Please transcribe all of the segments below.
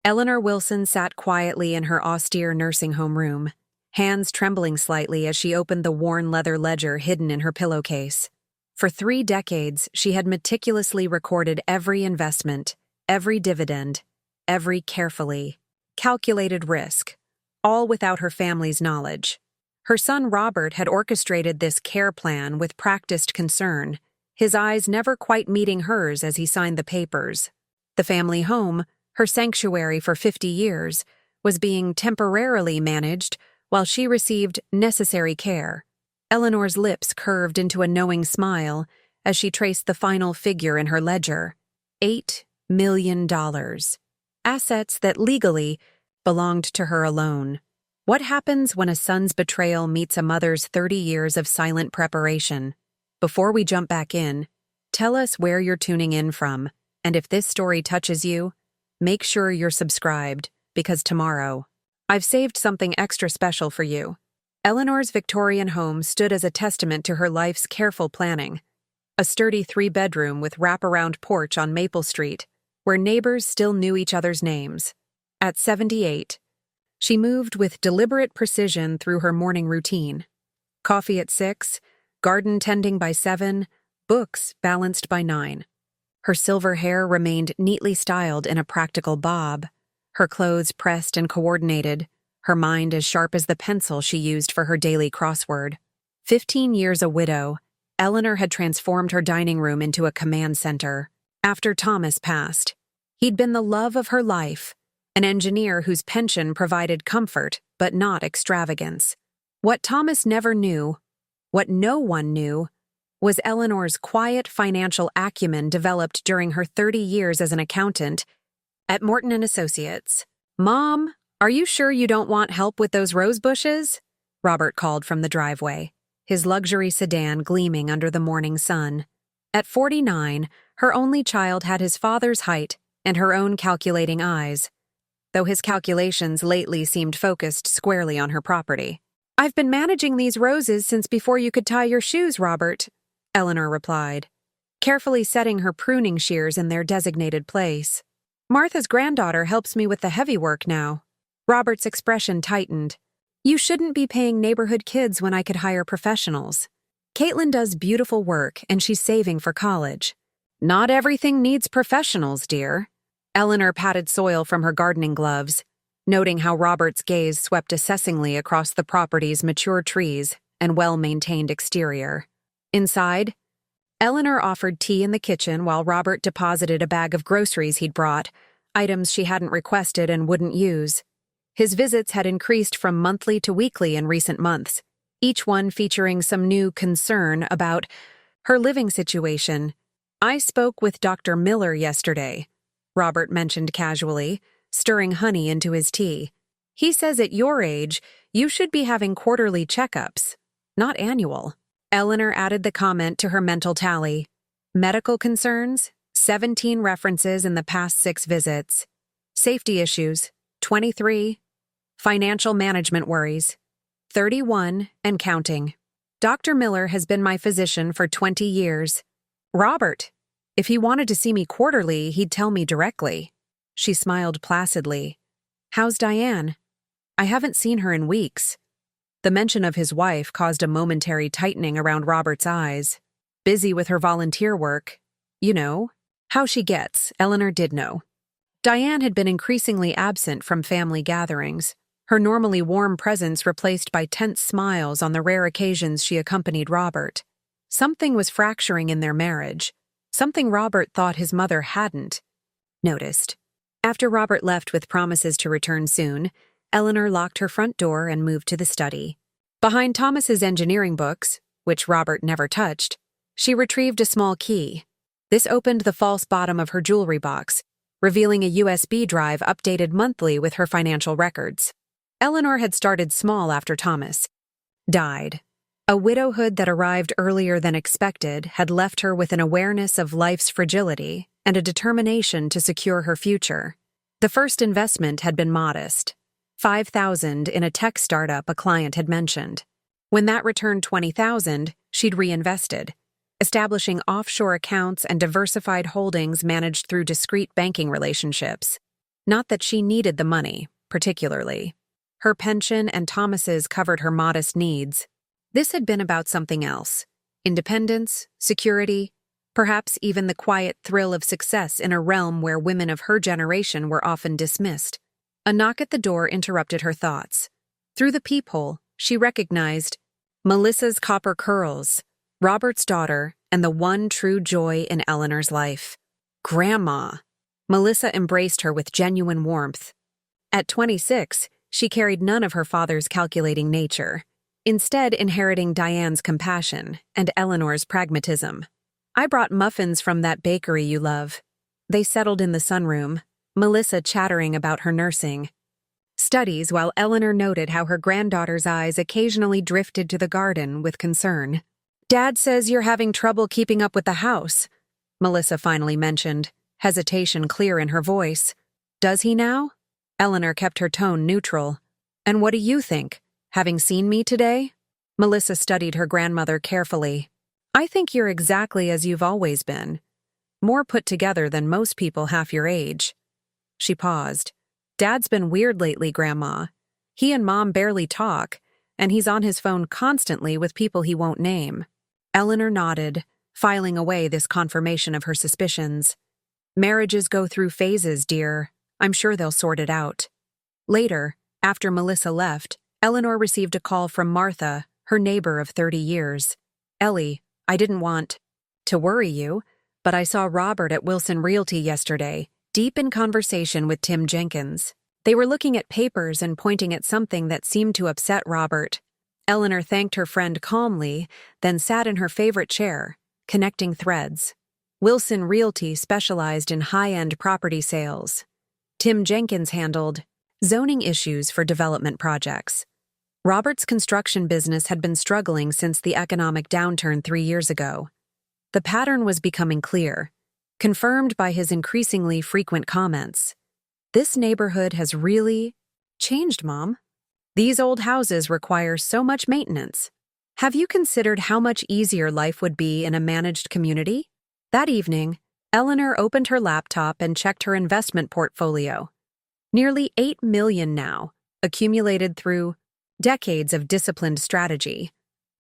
Eleanor Wilson sat quietly in her austere nursing home room, hands trembling slightly as she opened the worn leather ledger hidden in her pillowcase. For 3 decades, she had meticulously recorded every investment, every dividend, every carefully calculated risk, all without her family's knowledge. Her son Robert had orchestrated this care plan with practiced concern, his eyes never quite meeting hers as he signed the papers. The family home, her sanctuary for 50 years, was being temporarily managed while she received necessary care. Eleanor's lips curved into a knowing smile as she traced the final figure in her ledger: $8 million. Assets that legally belonged to her alone. What happens when a son's betrayal meets a mother's 30 years of silent preparation? Before we jump back in, tell us where you're tuning in from, and if this story touches you, make sure you're subscribed, because tomorrow, I've saved something extra special for you. Eleanor's Victorian home stood as a testament to her life's careful planning. A sturdy 3-bedroom with wraparound porch on Maple Street, where neighbors still knew each other's names. At 78, she moved with deliberate precision through her morning routine. Coffee at 6, garden tending by 7, books balanced by 9. Her silver hair remained neatly styled in a practical bob, her clothes pressed and coordinated, her mind as sharp as the pencil she used for her daily crossword. 15 years a widow, Eleanor had transformed her dining room into a command center. After Thomas passed, he'd been the love of her life, an engineer whose pension provided comfort but not extravagance. What Thomas never knew, what no one knew, was Eleanor's quiet financial acumen developed during her 30 years as an accountant at Morton & Associates. "Mom, are you sure you don't want help with those rose bushes?" Robert called from the driveway, his luxury sedan gleaming under the morning sun. At 49, her only child had his father's height and her own calculating eyes, though his calculations lately seemed focused squarely on her property. "I've been managing these roses since before you could tie your shoes, Robert," Eleanor replied, carefully setting her pruning shears in their designated place. "Martha's granddaughter helps me with the heavy work now." Robert's expression tightened. "You shouldn't be paying neighborhood kids when I could hire professionals. Caitlin does beautiful work and she's saving for college." "Not everything needs professionals, dear." Eleanor patted soil from her gardening gloves, noting how Robert's gaze swept assessingly across the property's mature trees and well-maintained exterior. Inside, Eleanor offered tea in the kitchen while Robert deposited a bag of groceries he'd brought, items she hadn't requested and wouldn't use. His visits had increased from monthly to weekly in recent months, each one featuring some new concern about her living situation. "I spoke with Dr. Miller yesterday," Robert mentioned casually, stirring honey into his tea. "He says at your age, you should be having quarterly checkups, not annual." Eleanor added the comment to her mental tally. Medical concerns, 17 references in the past 6 visits. Safety issues, 23. Financial management worries, 31 and counting. "Dr. Miller has been my physician for 20 years. Robert, if he wanted to see me quarterly, he'd tell me directly." She smiled placidly. "How's Diane? I haven't seen her in weeks." The mention of his wife caused a momentary tightening around Robert's eyes. Busy with her volunteer work. You know, how she gets, Eleanor did know. Diane had been increasingly absent from family gatherings, her normally warm presence replaced by tense smiles on the rare occasions she accompanied Robert. Something was fracturing in their marriage, something Robert thought his mother hadn't noticed. After Robert left with promises to return soon, Eleanor locked her front door and moved to the study. Behind Thomas's engineering books, which Robert never touched, she retrieved a small key. This opened the false bottom of her jewelry box, revealing a USB drive updated monthly with her financial records. Eleanor had started small after Thomas died. A widowhood that arrived earlier than expected had left her with an awareness of life's fragility and a determination to secure her future. The first investment had been modest, $5,000 in a tech startup a client had mentioned. When that returned $20,000, she'd reinvested, establishing offshore accounts and diversified holdings managed through discreet banking relationships. Not that she needed the money, particularly. Her pension and Thomas's covered her modest needs. This had been about something else. Independence, security, perhaps even the quiet thrill of success in a realm where women of her generation were often dismissed. A knock at the door interrupted her thoughts. Through the peephole, she recognized Melissa's copper curls, Robert's daughter, and the one true joy in Eleanor's life. Grandma! Melissa embraced her with genuine warmth. At 26, she carried none of her father's calculating nature, instead inheriting Diane's compassion and Eleanor's pragmatism. I brought muffins from that bakery you love. They settled in the sunroom, Melissa chattering about her nursing studies while Eleanor noted how her granddaughter's eyes occasionally drifted to the garden with concern. Dad says you're having trouble keeping up with the house, Melissa finally mentioned, hesitation clear in her voice. Does he now? Eleanor kept her tone neutral. And what do you think, having seen me today? Melissa studied her grandmother carefully. I think you're exactly as you've always been. More put together than most people half your age. She paused. Dad's been weird lately, Grandma. He and Mom barely talk, and he's on his phone constantly with people he won't name. Eleanor nodded, filing away this confirmation of her suspicions. Marriages go through phases, dear. I'm sure they'll sort it out. Later, after Melissa left, Eleanor received a call from Martha, her neighbor of 30 years. Ellie, I didn't want to worry you, but I saw Robert at Wilson Realty yesterday, deep in conversation with Tim Jenkins. They were looking at papers and pointing at something that seemed to upset Robert. Eleanor thanked her friend calmly, then sat in her favorite chair, connecting threads. Wilson Realty specialized in high-end property sales. Tim Jenkins handled zoning issues for development projects. Robert's construction business had been struggling since the economic downturn 3 years ago. The pattern was becoming clear, confirmed by his increasingly frequent comments. This neighborhood has really changed, Mom. These old houses require so much maintenance. Have you considered how much easier life would be in a managed community? That evening, Eleanor opened her laptop and checked her investment portfolio. Nearly $8 million now, accumulated through decades of disciplined strategy.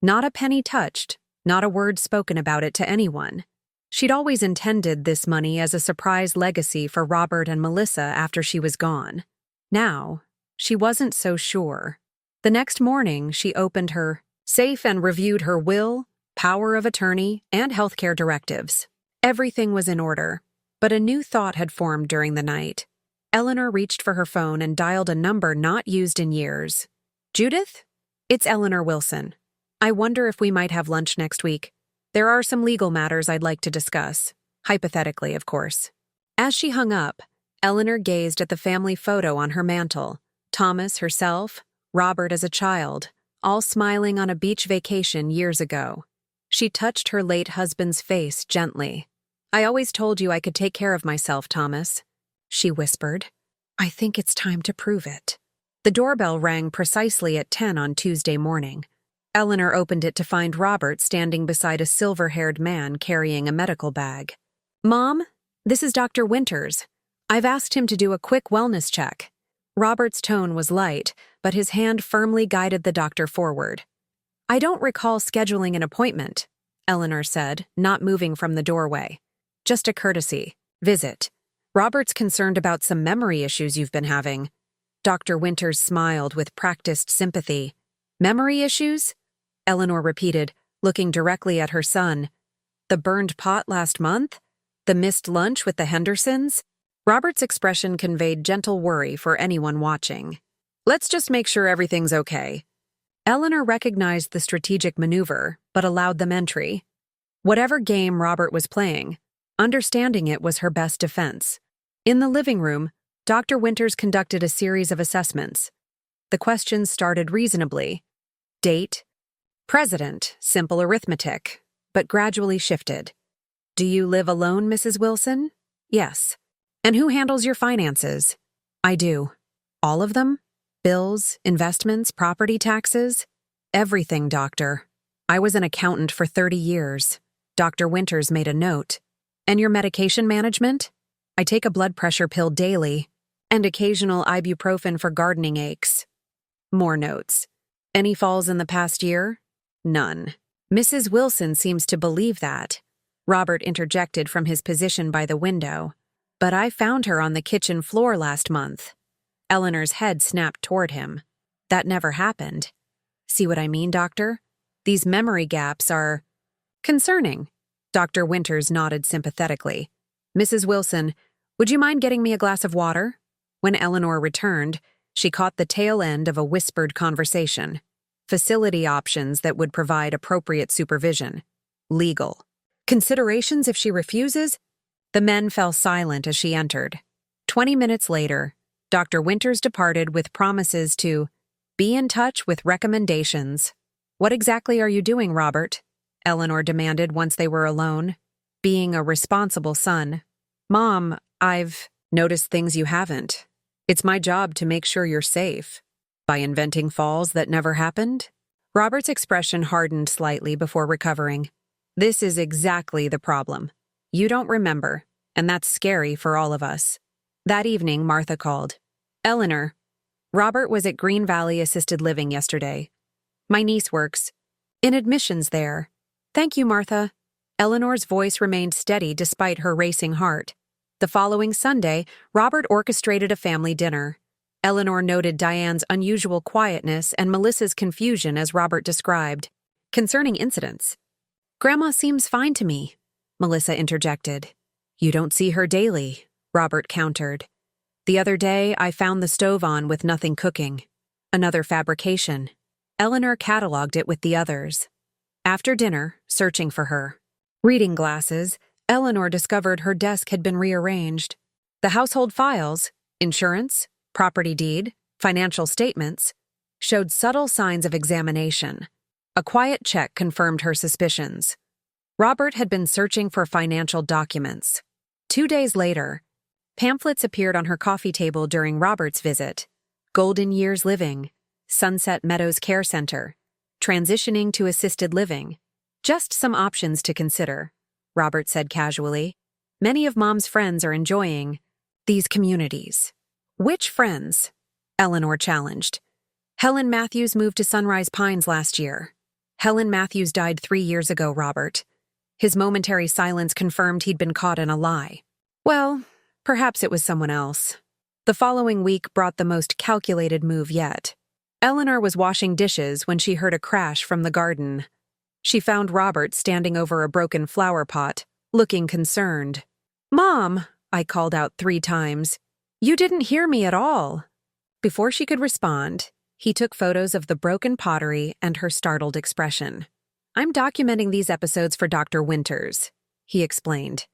Not a penny touched, not a word spoken about it to anyone. She'd always intended this money as a surprise legacy for Robert and Melissa after she was gone. Now, she wasn't so sure. The next morning, she opened her safe and reviewed her will, power of attorney, and healthcare directives. Everything was in order, but a new thought had formed during the night. Eleanor reached for her phone and dialed a number not used in years. Judith? It's Eleanor Wilson. I wonder if we might have lunch next week. There are some legal matters I'd like to discuss. Hypothetically, of course. As she hung up, Eleanor gazed at the family photo on her mantel. Thomas, herself, Robert as a child, all smiling on a beach vacation years ago. She touched her late husband's face gently. I always told you I could take care of myself, Thomas, she whispered. I think it's time to prove it. The doorbell rang precisely at 10 on Tuesday morning. Eleanor opened it to find Robert standing beside a silver-haired man carrying a medical bag. Mom, this is Dr. Winters. I've asked him to do a quick wellness check. Robert's tone was light, but his hand firmly guided the doctor forward. I don't recall scheduling an appointment, Eleanor said, not moving from the doorway. Just a courtesy visit. Robert's concerned about some memory issues you've been having. Dr. Winters smiled with practiced sympathy. Memory issues? Eleanor repeated, looking directly at her son. The burned pot last month? The missed lunch with the Hendersons? Robert's expression conveyed gentle worry for anyone watching. Let's just make sure everything's okay. Eleanor recognized the strategic maneuver, but allowed them entry. Whatever game Robert was playing, understanding it was her best defense. In the living room, Dr. Winters conducted a series of assessments. The questions started reasonably. Date, president, simple arithmetic, but gradually shifted. Do you live alone, Mrs. Wilson? Yes. And who handles your finances? I do. All of them? Bills, investments, property taxes? Everything, doctor. I was an accountant for 30 years. Dr. Winters made a note. And your medication management? I take a blood pressure pill daily. and occasional ibuprofen for gardening aches. More notes. Any falls in the past year? None. Mrs. Wilson seems to believe that. Robert interjected from his position by the window. But I found her on the kitchen floor last month. Eleanor's head snapped toward him. That never happened. See what I mean, Doctor? These memory gaps are concerning. Dr. Winters nodded sympathetically. Mrs. Wilson, would you mind getting me a glass of water? When Eleanor returned, she caught the tail end of a whispered conversation. Facility options that would provide appropriate supervision. Legal. Considerations if she refuses? The men fell silent as she entered. 20 minutes later, Dr. Winters departed with promises to be in touch with recommendations. What exactly are you doing, Robert? Eleanor demanded once they were alone. Being a responsible son. Mom, I've noticed things you haven't. It's my job to make sure you're safe. By inventing falls that never happened? Robert's expression hardened slightly before recovering. This is exactly the problem. You don't remember, and that's scary for all of us. That evening, Martha called. Eleanor, Robert was at Green Valley Assisted Living yesterday. My niece works in admissions there. Thank you, Martha. Eleanor's voice remained steady despite her racing heart. The following Sunday, Robert orchestrated a family dinner. Eleanor noted Diane's unusual quietness and Melissa's confusion as Robert described. Concerning incidents. Grandma seems fine to me, Melissa interjected. You don't see her daily, Robert countered. The other day, I found the stove on with nothing cooking. Another fabrication. Eleanor cataloged it with the others. After dinner, searching for her reading glasses, Eleanor discovered her desk had been rearranged. The household files, insurance, property deed, financial statements, showed subtle signs of examination. A quiet check confirmed her suspicions. Robert had been searching for financial documents. 2 days later, pamphlets appeared on her coffee table during Robert's visit. Golden Years Living, Sunset Meadows Care Center, transitioning to assisted living. Just some options to consider, Robert said casually. Many of Mom's friends are enjoying these communities. Which friends? Eleanor challenged. Helen Matthews moved to Sunrise Pines last year. Helen Matthews died 3 years ago, Robert. His momentary silence confirmed he'd been caught in a lie. Well, perhaps it was someone else. The following week brought the most calculated move yet. Eleanor was washing dishes when she heard a crash from the garden. She found Robert standing over a broken flower pot, looking concerned. Mom, I called out 3 times. You didn't hear me at all. Before she could respond, he took photos of the broken pottery and her startled expression. I'm documenting these episodes for Dr. Winters, he explained.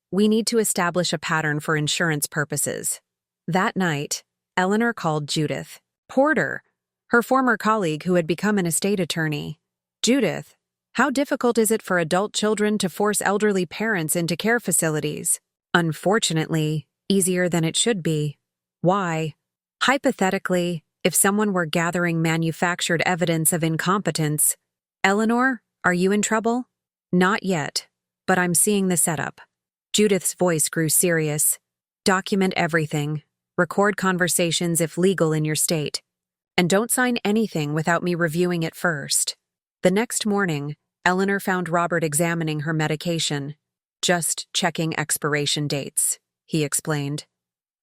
We need to establish a pattern for insurance purposes. That night, Eleanor called Judith Porter, her former colleague who had become an estate attorney. Judith, how difficult is it for adult children to force elderly parents into care facilities? Unfortunately, easier than it should be. Why? Hypothetically, if someone were gathering manufactured evidence of incompetence, Eleanor, are you in trouble? Not yet, but I'm seeing the setup. Judith's voice grew serious. Document everything. Record conversations if legal in your state. And don't sign anything without me reviewing it first. The next morning, Eleanor found Robert examining her medication. Just checking expiration dates, he explained.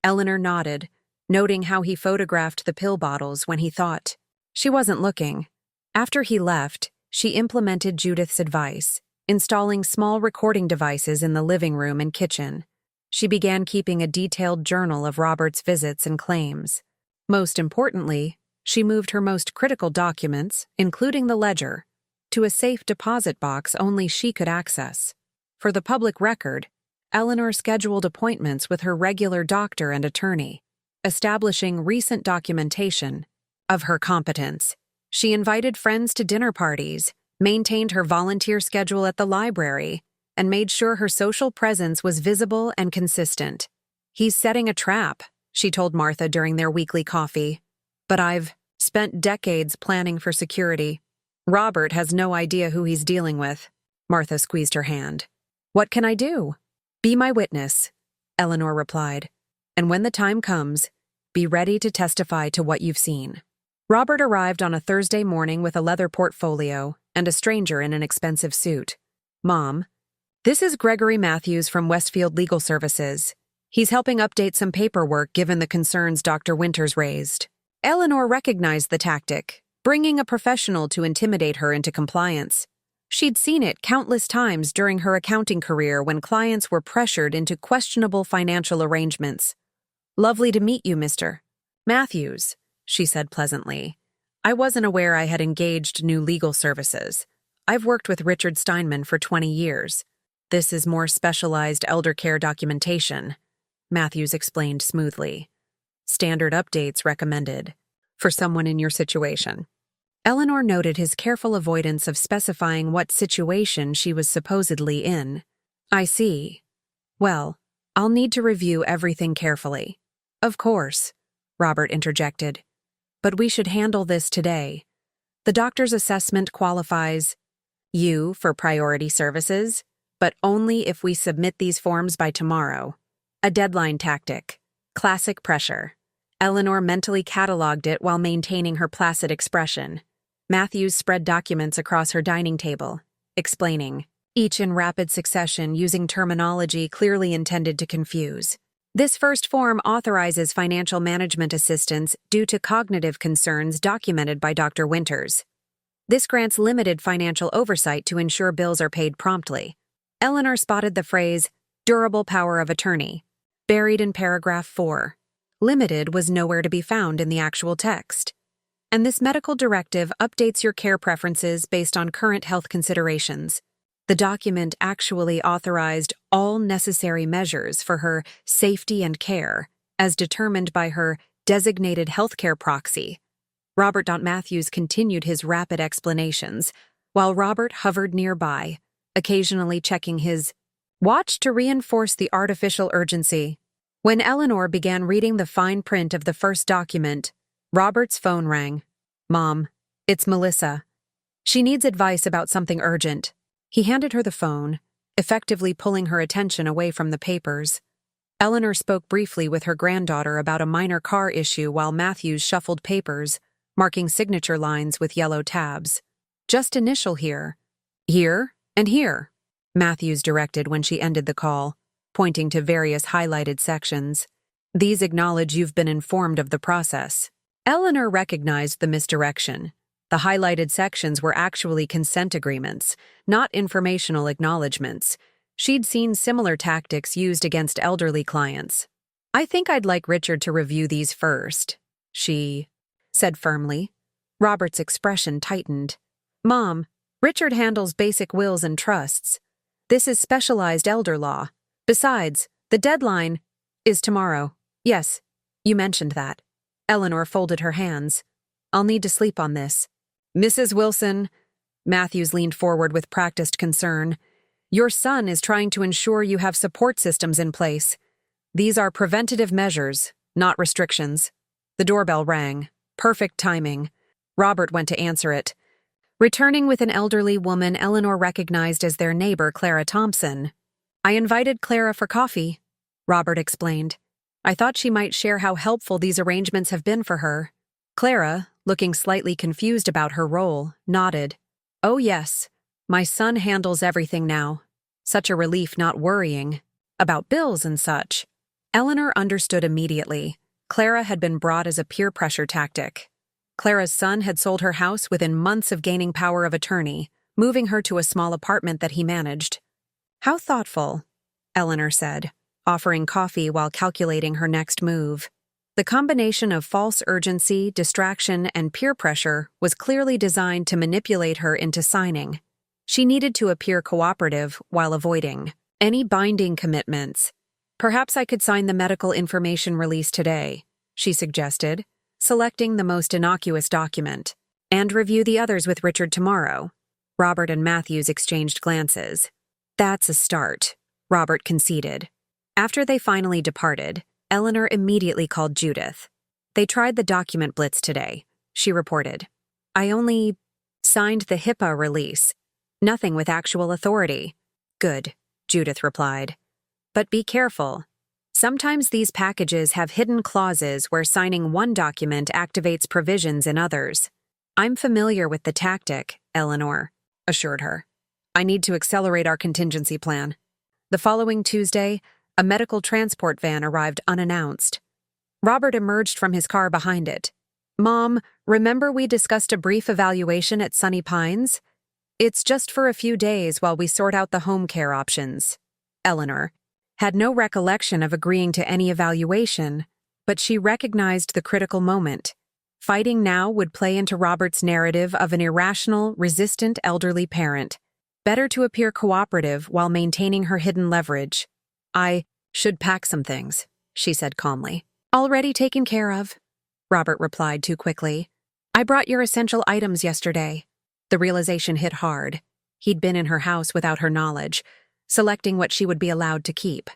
Eleanor nodded, noting how he photographed the pill bottles when he thought. She wasn't looking. After he left, she implemented Judith's advice, installing small recording devices in the living room and kitchen. She began keeping a detailed journal of Robert's visits and claims. Most importantly, she moved her most critical documents, including the ledger, to a safe deposit box only she could access. For the public record, Eleanor scheduled appointments with her regular doctor and attorney, establishing recent documentation of her competence. She invited friends to dinner parties, maintained her volunteer schedule at the library, and made sure her social presence was visible and consistent. He's setting a trap, she told Martha during their weekly coffee. But I've spent decades planning for security. Robert has no idea who he's dealing with. Martha squeezed her hand. What can I do? Be my witness, Eleanor replied. And when the time comes, Be ready to testify to what you've seen. Robert arrived on a Thursday morning with a leather portfolio and a stranger in an expensive suit. Mom, this is Gregory Matthews from Westfield Legal Services. He's helping update some paperwork given the concerns Dr. Winters raised. Eleanor recognized the tactic, bringing a professional to intimidate her into compliance. She'd seen it countless times during her accounting career when clients were pressured into questionable financial arrangements. Lovely to meet you, Mr. Matthews, she said pleasantly. I wasn't aware I had engaged new legal services. I've worked with Richard Steinman for 20 years. This is more specialized elder care documentation, Matthews explained smoothly. Standard updates recommended. For someone in your situation. Eleanor noted his careful avoidance of specifying what situation she was supposedly in. I see. Well, I'll need to review everything carefully. Of course, Robert interjected. But we should handle this today. The doctor's assessment qualifies you for priority services, but only if we submit these forms by tomorrow. A deadline tactic. Classic pressure. Eleanor mentally cataloged it while maintaining her placid expression. Matthews spread documents across her dining table, explaining, each in rapid succession using terminology clearly intended to confuse. This first form authorizes financial management assistance due to cognitive concerns documented by Dr. Winters. This grants limited financial oversight to ensure bills are paid promptly. Eleanor spotted the phrase, durable power of attorney, buried in paragraph 4. Limited was nowhere to be found in the actual text. And this medical directive updates your care preferences based on current health considerations. The document actually authorized all necessary measures for her safety and care, as determined by her designated healthcare proxy. Robert Matthews continued his rapid explanations, while Robert hovered nearby, occasionally checking his watch to reinforce the artificial urgency. When Eleanor began reading the fine print of the first document, Robert's phone rang. Mom, it's Melissa. She needs advice about something urgent. He handed her the phone, effectively pulling her attention away from the papers. Eleanor spoke briefly with her granddaughter about a minor car issue while Matthews shuffled papers, marking signature lines with yellow tabs. Just initial here. Here and here, Matthews directed when she ended the call, pointing to various highlighted sections. These acknowledge you've been informed of the process. Eleanor recognized the misdirection. The highlighted sections were actually consent agreements, not informational acknowledgments. She'd seen similar tactics used against elderly clients. I think I'd like Richard to review these first, she said firmly. Robert's expression tightened. Mom, Richard handles basic wills and trusts. This is specialized elder law. Besides, the deadline is tomorrow. Yes, you mentioned that. Eleanor folded her hands. I'll need to sleep on this. Mrs. Wilson, Matthews leaned forward with practiced concern. Your son is trying to ensure you have support systems in place. These are preventative measures, not restrictions. The doorbell rang. Perfect timing. Robert went to answer it. Returning with an elderly woman Eleanor recognized as their neighbor Clara Thompson. I invited Clara for coffee, Robert explained. I thought she might share how helpful these arrangements have been for her. Clara, looking slightly confused about her role, nodded. Oh yes, my son handles everything now. Such a relief not worrying about bills and such. Eleanor understood immediately. Clara had been brought as a peer pressure tactic. Clara's son had sold her house within months of gaining power of attorney, moving her to a small apartment that he managed. How thoughtful, Eleanor said, offering coffee while calculating her next move. The combination of false urgency, distraction, and peer pressure was clearly designed to manipulate her into signing. She needed to appear cooperative while avoiding any binding commitments. Perhaps I could sign the medical information release today, she suggested, selecting the most innocuous document, and review the others with Richard tomorrow. Robert and Matthews exchanged glances. That's a start, Robert conceded. After they finally departed, Eleanor immediately called Judith. They tried the document blitz today, she reported. I only signed the HIPAA release. Nothing with actual authority. Good, Judith replied. But be careful. Sometimes these packages have hidden clauses where signing one document activates provisions in others. I'm familiar with the tactic, Eleanor assured her. I need to accelerate our contingency plan. The following Tuesday, a medical transport van arrived unannounced. Robert emerged from his car behind it. Mom, remember we discussed a brief evaluation at Sunny Pines? It's just for a few days while we sort out the home care options. Eleanor had no recollection of agreeing to any evaluation, but she recognized the critical moment. Fighting now would play into Robert's narrative of an irrational, resistant elderly parent. Better to appear cooperative while maintaining her hidden leverage. I should pack some things, she said calmly. Already taken care of, Robert replied too quickly. I brought your essential items yesterday. The realization hit hard. He'd been in her house without her knowledge, selecting what she would be allowed to keep.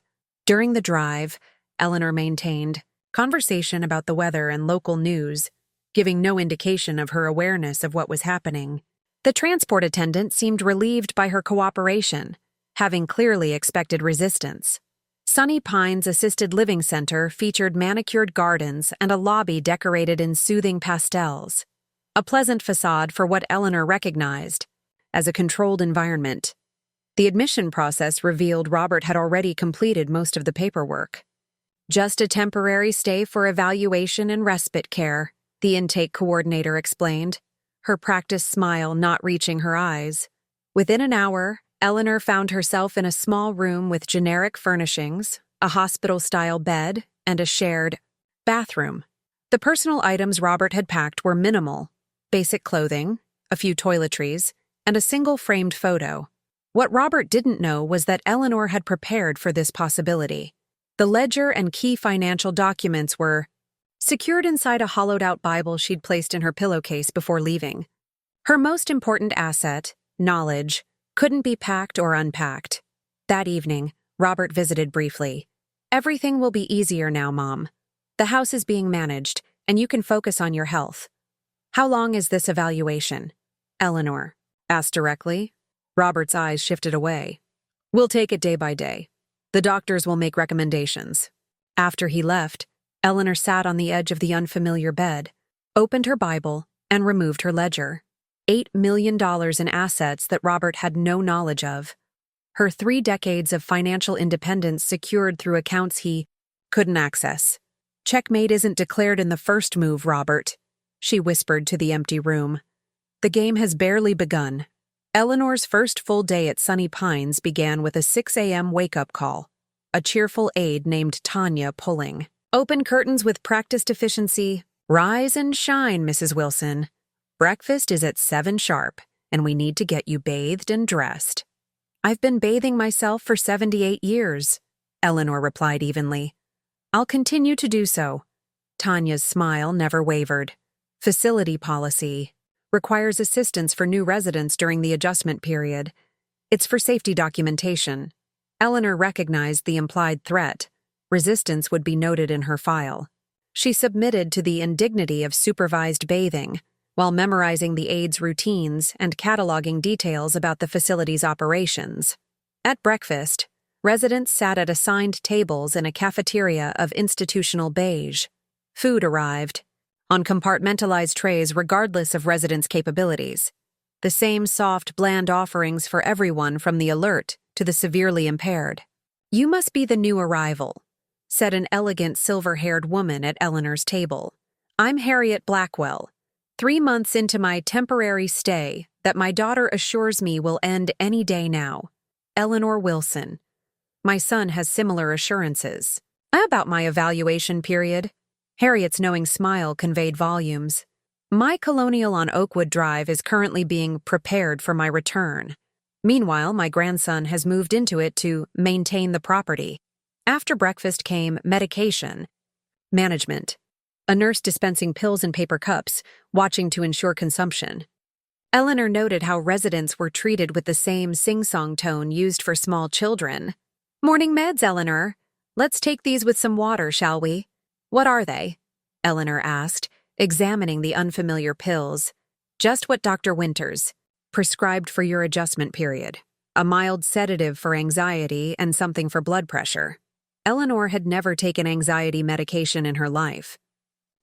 During the drive, Eleanor maintained conversation about the weather and local news, giving no indication of her awareness of what was happening. The transport attendant seemed relieved by her cooperation, having clearly expected resistance. Sunny Pines Assisted Living Center featured manicured gardens and a lobby decorated in soothing pastels. A pleasant facade for what Eleanor recognized as a controlled environment. The admission process revealed Robert had already completed most of the paperwork. Just a temporary stay for evaluation and respite care, the intake coordinator explained, her practiced smile not reaching her eyes. Within an hour, Eleanor found herself in a small room with generic furnishings, a hospital-style bed, and a shared bathroom. The personal items Robert had packed were minimal: basic clothing, a few toiletries, and a single framed photo. What Robert didn't know was that Eleanor had prepared for this possibility. The ledger and key financial documents were secured inside a hollowed-out Bible she'd placed in her pillowcase before leaving. Her most important asset, knowledge, couldn't be packed or unpacked. That evening, Robert visited briefly. Everything will be easier now, Mom. The house is being managed, and you can focus on your health. How long is this evaluation? Eleanor asked directly. Robert's eyes shifted away. We'll take it day by day. The doctors will make recommendations. After he left, Eleanor sat on the edge of the unfamiliar bed, opened her Bible, and removed her ledger. $8 million in assets that Robert had no knowledge of. Her 3 decades of financial independence secured through accounts he couldn't access. Checkmate isn't declared in the first move, Robert, she whispered to the empty room. The game has barely begun. Eleanor's first full day at Sunny Pines began with a 6 a.m. wake-up call, a cheerful aide named Tanya pulling. Open curtains with practiced efficiency. Rise and shine, Mrs. Wilson. Breakfast is at 7 sharp, and we need to get you bathed and dressed. I've been bathing myself for 78 years, Eleanor replied evenly. I'll continue to do so. Tanya's smile never wavered. Facility policy requires assistance for new residents during the adjustment period. It's for safety documentation. Eleanor recognized the implied threat. Resistance would be noted in her file. She submitted to the indignity of supervised bathing, while memorizing the aide's routines and cataloging details about the facility's operations. At breakfast, residents sat at assigned tables in a cafeteria of institutional beige. Food arrived, on compartmentalized trays regardless of residents' capabilities. The same soft, bland offerings for everyone from the alert to the severely impaired. You must be the new arrival, said an elegant silver-haired woman at Eleanor's table. I'm Harriet Blackwell, 3 months into my temporary stay that my daughter assures me will end any day now. Eleanor Wilson. My son has similar assurances. About my evaluation period. Harriet's knowing smile conveyed volumes. My colonial on Oakwood Drive is currently being prepared for my return. Meanwhile, my grandson has moved into it to maintain the property. After breakfast came medication management. A nurse dispensing pills in paper cups, watching to ensure consumption. Eleanor noted how residents were treated with the same sing-song tone used for small children. Morning meds, Eleanor. Let's take these with some water, shall we? What are they? Eleanor asked, examining the unfamiliar pills. Just what Dr. Winters prescribed for your adjustment period. A mild sedative for anxiety and something for blood pressure. Eleanor had never taken anxiety medication in her life.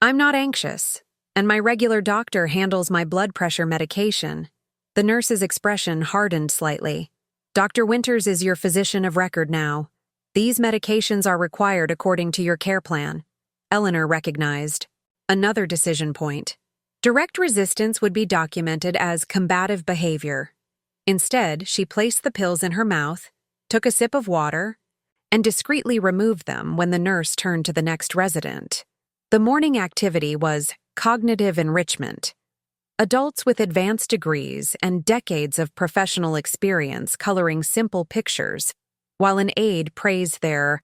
"I'm not anxious, and my regular doctor handles my blood pressure medication." The nurse's expression hardened slightly. "Dr. Winters is your physician of record now. These medications are required according to your care plan." Eleanor recognized. Another decision point. Direct resistance would be documented as combative behavior. Instead, she placed the pills in her mouth, took a sip of water, and discreetly removed them when the nurse turned to the next resident. The morning activity was cognitive enrichment. Adults with advanced degrees and decades of professional experience coloring simple pictures, while an aide praised their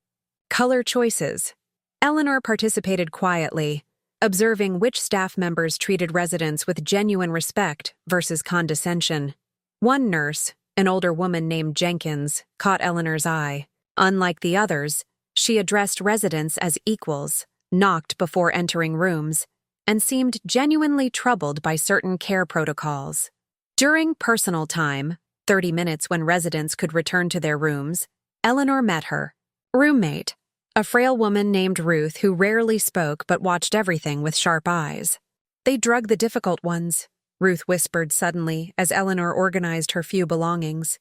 color choices. Eleanor participated quietly, observing which staff members treated residents with genuine respect versus condescension. One nurse, an older woman named Jenkins, caught Eleanor's eye. Unlike the others, she addressed residents as equals, knocked before entering rooms, and seemed genuinely troubled by certain care protocols. During personal time, 30 minutes when residents could return to their rooms, Eleanor met her roommate, a frail woman named Ruth who rarely spoke but watched everything with sharp eyes. "They drug the difficult ones," Ruth whispered suddenly as Eleanor organized her few belongings.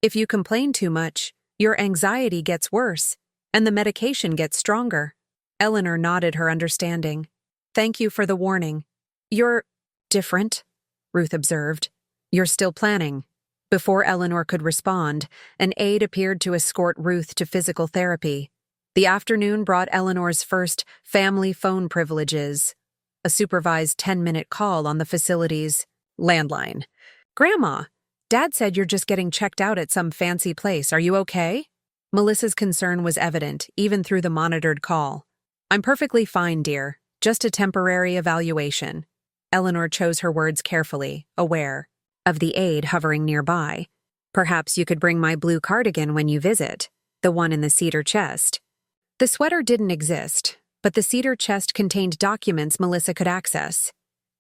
"If you complain too much, your anxiety gets worse, and the medication gets stronger." Eleanor nodded her understanding. "Thank you for the warning." "You're different," Ruth observed. "You're still planning." Before Eleanor could respond, an aide appeared to escort Ruth to physical therapy. The afternoon brought Eleanor's first family phone privileges, a supervised 10-minute call on the facility's landline. "Grandma, Dad said you're just getting checked out at some fancy place. Are you okay?" Melissa's concern was evident, even through the monitored call. "I'm perfectly fine, dear. Just a temporary evaluation." Eleanor chose her words carefully, aware of the aide hovering nearby. "Perhaps you could bring my blue cardigan when you visit, the one in the cedar chest." The sweater didn't exist, but the cedar chest contained documents Melissa could access.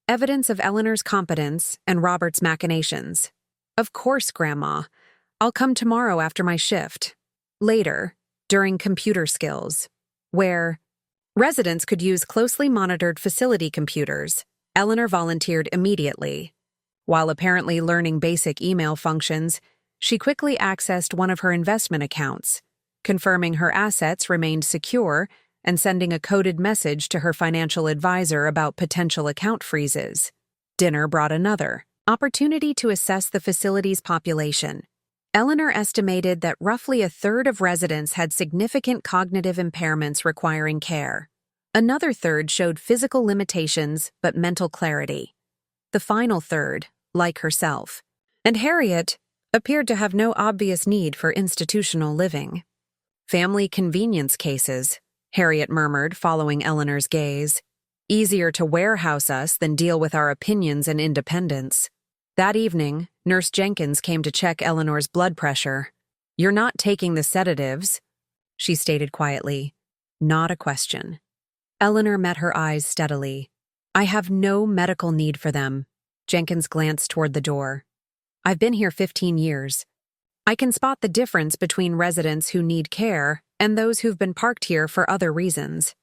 Evidence of Eleanor's competence and Robert's machinations. "Of course, Grandma. I'll come tomorrow after my shift." Later, during computer skills, where residents could use closely monitored facility computers, Eleanor volunteered immediately. While apparently learning basic email functions, she quickly accessed one of her investment accounts, confirming her assets remained secure and sending a coded message to her financial advisor about potential account freezes. Dinner brought another opportunity to assess the facility's population. Eleanor estimated that roughly a third of residents had significant cognitive impairments requiring care. Another third showed physical limitations but mental clarity. The final third, like herself, and Harriet, appeared to have no obvious need for institutional living. "Family convenience cases," Harriet murmured, following Eleanor's gaze. "Easier to warehouse us than deal with our opinions and independence." That evening, Nurse Jenkins came to check Eleanor's blood pressure. "You're not taking the sedatives," she stated quietly. Not a question. Eleanor met her eyes steadily. "I have no medical need for them." Jenkins glanced toward the door. "I've been here 15 years. I can spot the difference between residents who need care and those who've been parked here for other reasons."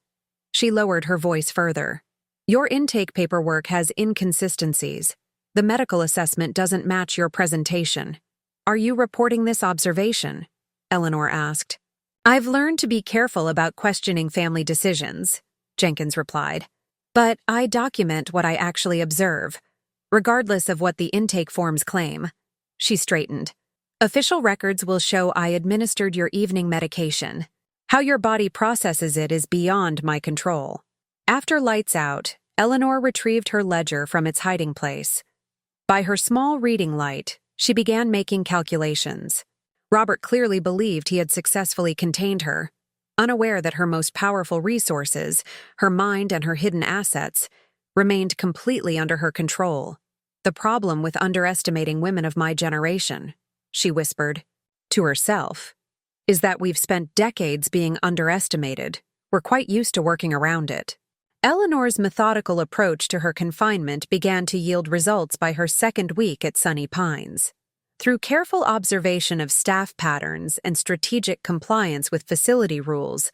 She lowered her voice further. "Your intake paperwork has inconsistencies. The medical assessment doesn't match your presentation. Are you reporting this observation?" Eleanor asked. "I've learned to be careful about questioning family decisions," Jenkins replied. "But I document what I actually observe, regardless of what the intake forms claim." She straightened. "Official records will show I administered your evening medication. How your body processes it is beyond my control." After lights out, Eleanor retrieved her ledger from its hiding place. By her small reading light, she began making calculations. Robert clearly believed he had successfully contained her, unaware that her most powerful resources, her mind and her hidden assets, remained completely under her control. "The problem with underestimating women of my generation," she whispered to herself, "is that we've spent decades being underestimated. We're quite used to working around it." Eleanor's methodical approach to her confinement began to yield results by her second week at Sunny Pines. Through careful observation of staff patterns and strategic compliance with facility rules,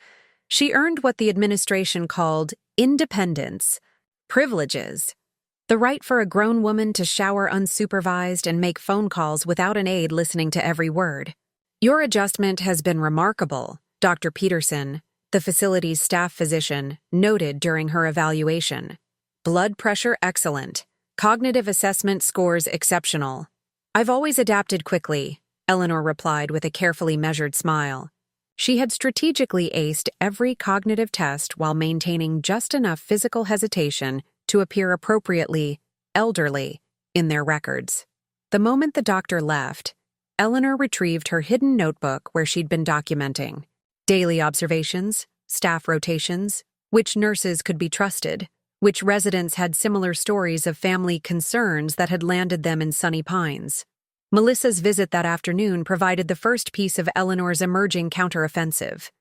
she earned what the administration called independence, privileges, the right for a grown woman to shower unsupervised and make phone calls without an aide listening to every word. Your adjustment has been remarkable, Dr. Peterson, the facility's staff physician, noted during her evaluation. Blood pressure excellent. Cognitive assessment scores exceptional. I've always adapted quickly, Eleanor replied with a carefully measured smile. She had strategically aced every cognitive test while maintaining just enough physical hesitation to appear appropriately elderly in their records. The moment the doctor left, Eleanor retrieved her hidden notebook where she'd been documenting daily observations, staff rotations, which nurses could be trusted, which residents had similar stories of family concerns that had landed them in Sunny Pines. Melissa's visit that afternoon provided the first piece of Eleanor's emerging counteroffensive.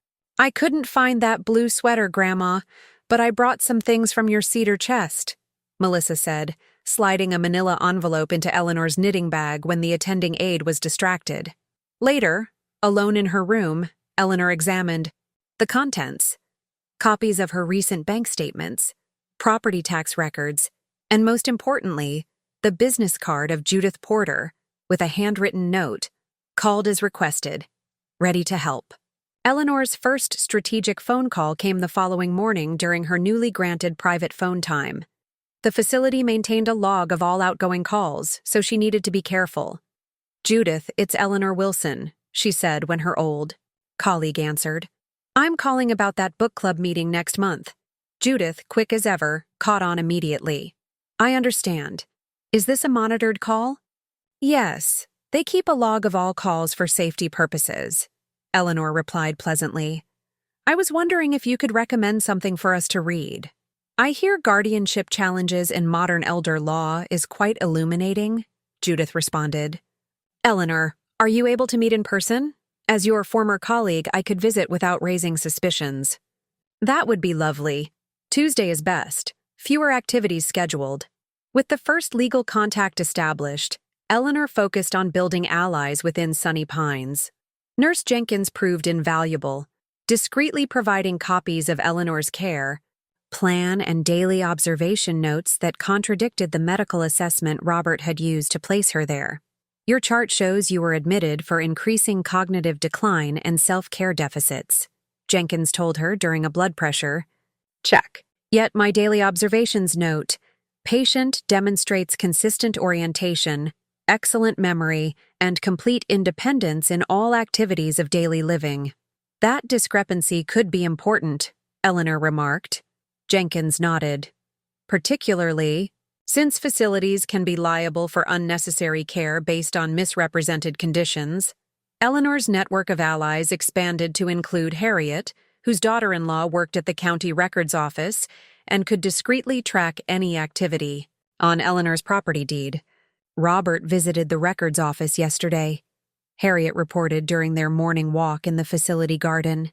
I couldn't find that blue sweater, Grandma, but I brought some things from your cedar chest, Melissa said, sliding a manila envelope into Eleanor's knitting bag when the attending aide was distracted. Later, alone in her room, Eleanor examined the contents, copies of her recent bank statements, property tax records, and most importantly, the business card of Judith Porter, with a handwritten note, called as requested, ready to help. Eleanor's first strategic phone call came the following morning during her newly granted private phone time. The facility maintained a log of all outgoing calls, so she needed to be careful. Judith, it's Eleanor Wilson, she said when her old colleague answered. I'm calling about that book club meeting next month. Judith, quick as ever, caught on immediately. I understand. Is this a monitored call? Yes, they keep a log of all calls for safety purposes, Eleanor replied pleasantly. I was wondering if you could recommend something for us to read. I hear guardianship challenges in modern elder law is quite illuminating, Judith responded. Eleanor, are you able to meet in person? As your former colleague, I could visit without raising suspicions. That would be lovely. Tuesday is best. Fewer activities scheduled. With the first legal contact established, Eleanor focused on building allies within Sunny Pines. Nurse Jenkins proved invaluable, discreetly providing copies of Eleanor's care, plan, and daily observation notes that contradicted the medical assessment Robert had used to place her there. Your chart shows you were admitted for increasing cognitive decline and self-care deficits, Jenkins told her during a blood pressure check. Yet my daily observations note, patient demonstrates consistent orientation, excellent memory, and complete independence in all activities of daily living. That discrepancy could be important, Eleanor remarked. Jenkins nodded. Particularly, since facilities can be liable for unnecessary care based on misrepresented conditions, Eleanor's network of allies expanded to include Harriet, whose daughter-in-law worked at the county records office and could discreetly track any activity on Eleanor's property deed. Robert visited the records office yesterday, Harriet reported during their morning walk in the facility garden.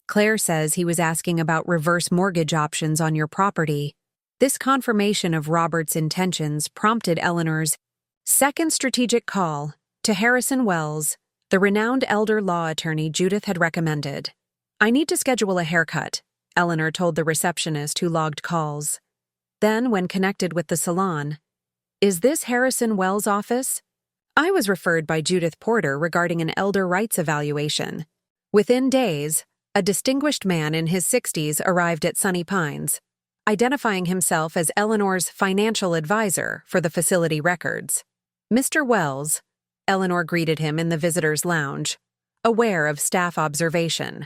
Claire says he was asking about reverse mortgage options on your property. This confirmation of Robert's intentions prompted Eleanor's second strategic call to Harrison Wells, the renowned elder law attorney Judith had recommended. I need to schedule a haircut, Eleanor told the receptionist who logged calls. Then, when connected with the salon, is this Harrison Wells' office? I was referred by Judith Porter regarding an elder rights evaluation. Within days, a distinguished man in his 60s arrived at Sunny Pines, identifying himself as Eleanor's financial advisor for the facility records. Mr. Wells, Eleanor greeted him in the visitor's lounge, aware of staff observation.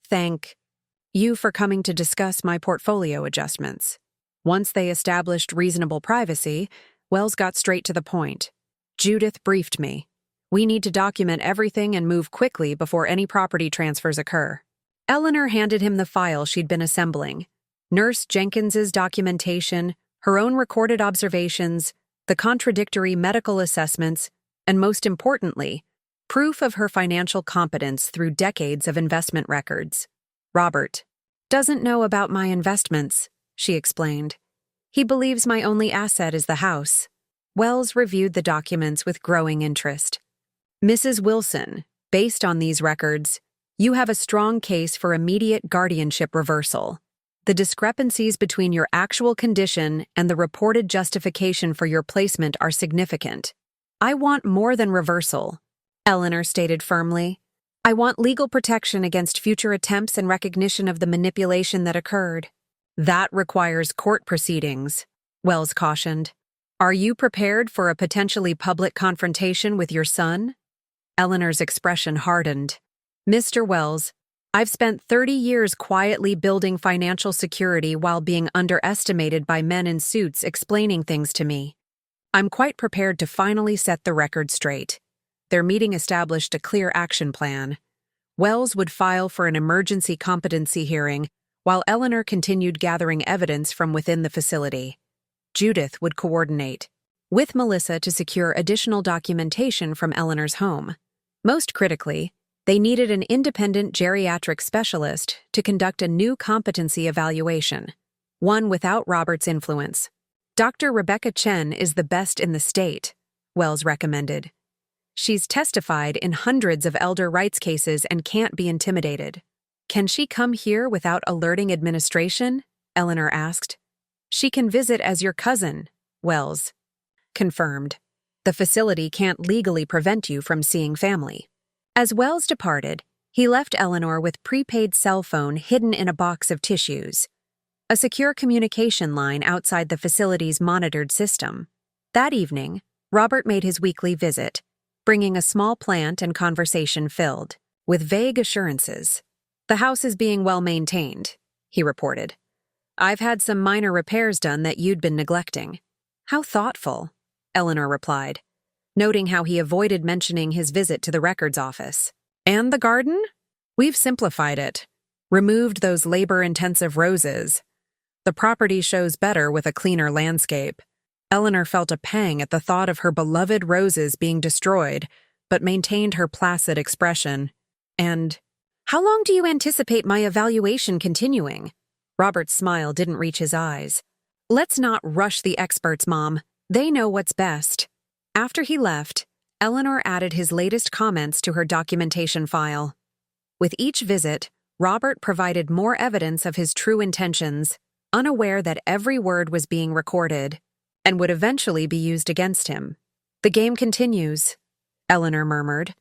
Thank you for coming to discuss my portfolio adjustments. Once they established reasonable privacy, Wells got straight to the point. Judith briefed me. We need to document everything and move quickly before any property transfers occur. Eleanor handed him the file she'd been assembling. Nurse Jenkins's documentation, her own recorded observations, the contradictory medical assessments, and most importantly, proof of her financial competence through decades of investment records. Robert doesn't know about my investments, she explained. He believes my only asset is the house. Wells reviewed the documents with growing interest. Mrs. Wilson, based on these records, you have a strong case for immediate guardianship reversal. The discrepancies between your actual condition and the reported justification for your placement are significant. I want more than reversal, Eleanor stated firmly. I want legal protection against future attempts and recognition of the manipulation that occurred. That requires court proceedings, Wells cautioned. Are you prepared for a potentially public confrontation with your son? Eleanor's expression hardened. Mr. Wells, I've spent 30 years quietly building financial security while being underestimated by men in suits explaining things to me. I'm quite prepared to finally set the record straight. Their meeting established a clear action plan. Wells would file for an emergency competency hearing, while Eleanor continued gathering evidence from within the facility. Judith would coordinate with Melissa to secure additional documentation from Eleanor's home. Most critically, they needed an independent geriatric specialist to conduct a new competency evaluation, one without Robert's influence. Dr. Rebecca Chen is the best in the state, Wells recommended. She's testified in hundreds of elder rights cases and can't be intimidated. Can she come here without alerting administration? Eleanor asked. She can visit as your cousin, Wells confirmed. The facility can't legally prevent you from seeing family. As Wells departed, he left Eleanor with prepaid cell phone hidden in a box of tissues, a secure communication line outside the facility's monitored system. That evening, Robert made his weekly visit, bringing a small plant and conversation filled with vague assurances. The house is being well maintained, he reported. I've had some minor repairs done that you'd been neglecting. How thoughtful, Eleanor replied, noting how he avoided mentioning his visit to the records office. And the garden? We've simplified it. Removed those labor-intensive roses. The property shows better with a cleaner landscape. Eleanor felt a pang at the thought of her beloved roses being destroyed, but maintained her placid expression. And, how long do you anticipate my evaluation continuing? Robert's smile didn't reach his eyes. Let's not rush the experts, Mom. They know what's best. After he left, Eleanor added his latest comments to her documentation file. With each visit, Robert provided more evidence of his true intentions, unaware that every word was being recorded and would eventually be used against him. The game continues, Eleanor murmured,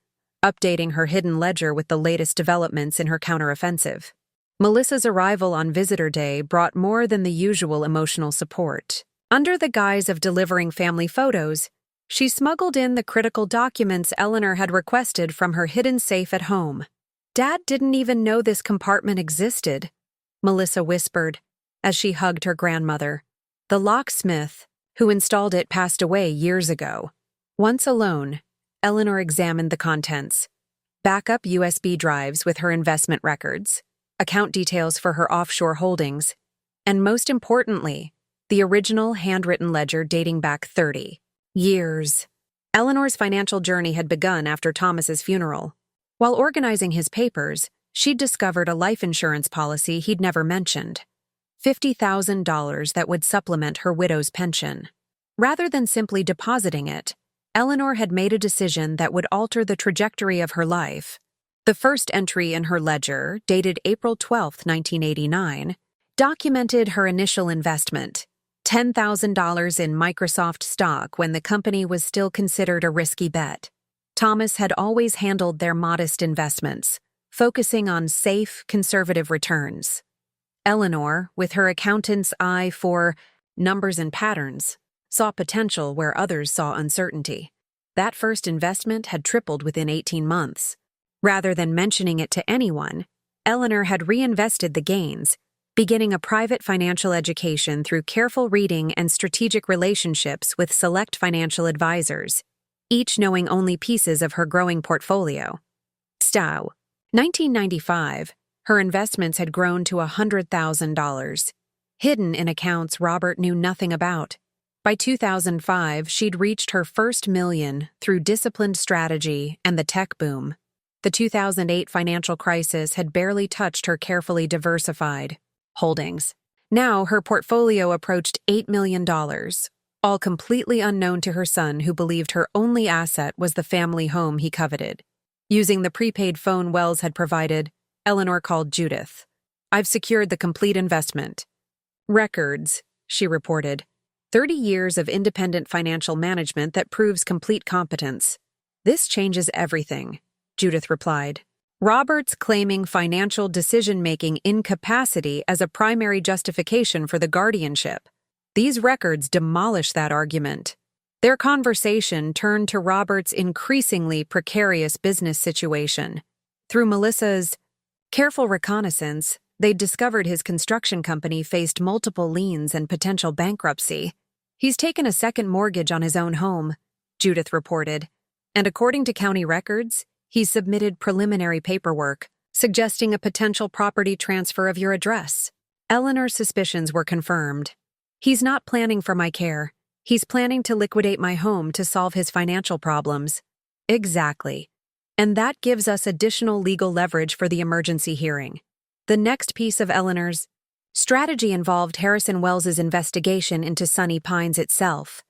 updating her hidden ledger with the latest developments in her counteroffensive. Melissa's arrival on visitor day brought more than the usual emotional support. Under the guise of delivering family photos, she smuggled in the critical documents Eleanor had requested from her hidden safe at home. Dad didn't even know this compartment existed, Melissa whispered as she hugged her grandmother. The locksmith who installed it passed away years ago. Once alone, Eleanor examined the contents. Backup USB drives with her investment records, account details for her offshore holdings, and most importantly, the original handwritten ledger dating back 30 years. Eleanor's financial journey had begun after Thomas's funeral. While organizing his papers, she'd discovered a life insurance policy he'd never mentioned. $50,000 that would supplement her widow's pension. Rather than simply depositing it, Eleanor had made a decision that would alter the trajectory of her life. The first entry in her ledger, dated April 12, 1989, documented her initial investment, $10,000 in Microsoft stock when the company was still considered a risky bet. Thomas had always handled their modest investments, focusing on safe, conservative returns. Eleanor, with her accountant's eye for numbers and patterns, saw potential where others saw uncertainty. That first investment had tripled within 18 months. Rather than mentioning it to anyone, Eleanor had reinvested the gains, beginning a private financial education through careful reading and strategic relationships with select financial advisors, each knowing only pieces of her growing portfolio. 1995, her investments had grown to $100,000, hidden in accounts Robert knew nothing about. By 2005, she'd reached her first million through disciplined strategy and the tech boom. The 2008 financial crisis had barely touched her carefully diversified holdings. Now her portfolio approached $8 million, all completely unknown to her son, who believed her only asset was the family home he coveted. Using the prepaid phone Wells had provided, Eleanor called Judith. "I've secured the complete investment." "Records," she reported. 30 years of independent financial management that proves complete competence. "This changes everything," Judith replied. Roberts claiming financial decision-making incapacity as a primary justification for the guardianship. These records demolish that argument. Their conversation turned to Roberts' increasingly precarious business situation. Through Melissa's careful reconnaissance, they'd discovered his construction company faced multiple liens and potential bankruptcy. "He's taken a second mortgage on his own home," Judith reported, "and according to county records, he's submitted preliminary paperwork suggesting a potential property transfer of your address." Eleanor's suspicions were confirmed. "He's not planning for my care. He's planning to liquidate my home to solve his financial problems." Exactly. And that gives us additional legal leverage for the emergency hearing. The next piece of Eleanor's strategy involved Harrison Wells's investigation into Sunny Pines itself.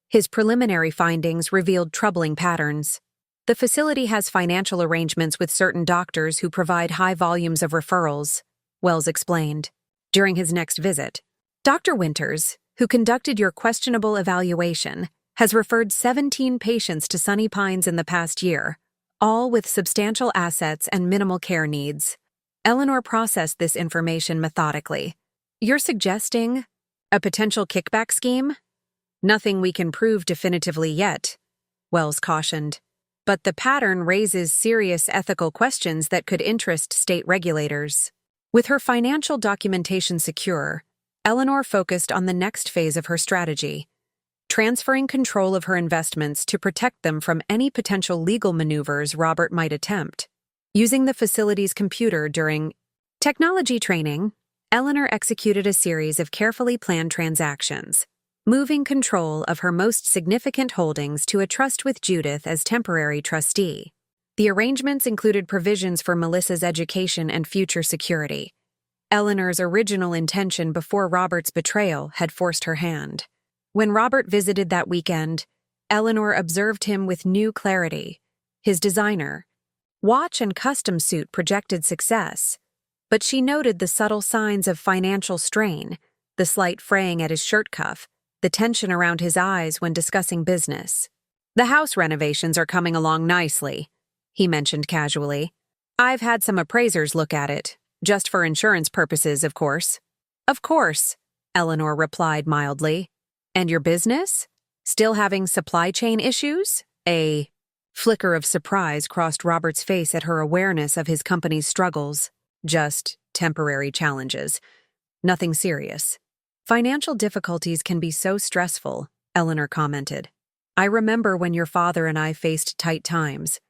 His preliminary findings revealed troubling patterns. The facility has financial arrangements with certain doctors who provide high volumes of referrals, Wells explained. During his next visit, Dr. Winters, who conducted your questionable evaluation, has referred 17 patients to Sunny Pines in the past year, all with substantial assets and minimal care needs. Eleanor processed this information methodically. "You're suggesting a potential kickback scheme?" "Nothing we can prove definitively yet," Wells cautioned. "But the pattern raises serious ethical questions that could interest state regulators." With her financial documentation secure, Eleanor focused on the next phase of her strategy, transferring control of her investments to protect them from any potential legal maneuvers Robert might attempt. Using the facility's computer during technology training, Eleanor executed a series of carefully planned transactions, moving control of her most significant holdings to a trust with Judith as temporary trustee. The arrangements included provisions for Melissa's education and future security. Eleanor's original intention before Robert's betrayal had forced her hand. When Robert visited that weekend, Eleanor observed him with new clarity. His designer, watch and custom suit projected success, but she noted the subtle signs of financial strain, the slight fraying at his shirt cuff, the tension around his eyes when discussing business. "The house renovations are coming along nicely," he mentioned casually. "I've had some appraisers look at it, just for insurance purposes, of course." "Of course," Eleanor replied mildly. "And your business? Still having supply chain issues?" A flicker of surprise crossed Robert's face at her awareness of his company's struggles. "Just temporary challenges. Nothing serious." "Financial difficulties can be so stressful," Eleanor commented. "I remember when your father and I faced tight times.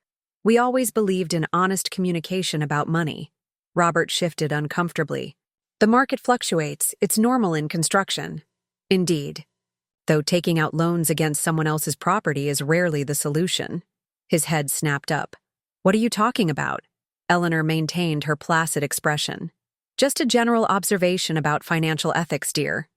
We always believed in honest communication about money." Robert shifted uncomfortably. "The market fluctuates. It's normal in construction." "Indeed. Though taking out loans against someone else's property is rarely the solution." His head snapped up. "What are you talking about?" Eleanor maintained her placid expression. "Just a general observation about financial ethics, dear."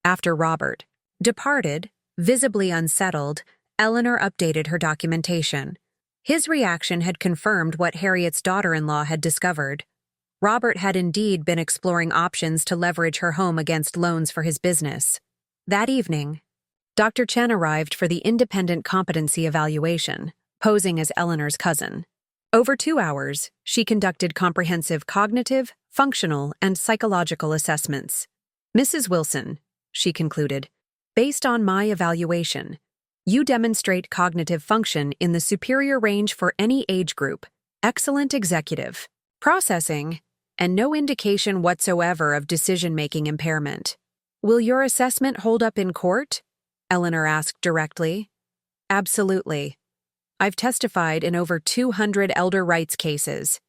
After Robert departed, visibly unsettled, Eleanor updated her documentation. His reaction had confirmed what Harriet's daughter-in-law had discovered. Robert had indeed been exploring options to leverage her home against loans for his business. That evening, Dr. Chen arrived for the independent competency evaluation, posing as Eleanor's cousin. Over 2 hours, she conducted comprehensive cognitive, functional, and psychological assessments. "Mrs. Wilson," she concluded, "based on my evaluation, you demonstrate cognitive function in the superior range for any age group, excellent executive processing, and no indication whatsoever of decision-making impairment." "Will your assessment hold up in court?" Eleanor asked directly. "Absolutely. I've testified in over 200 elder rights cases.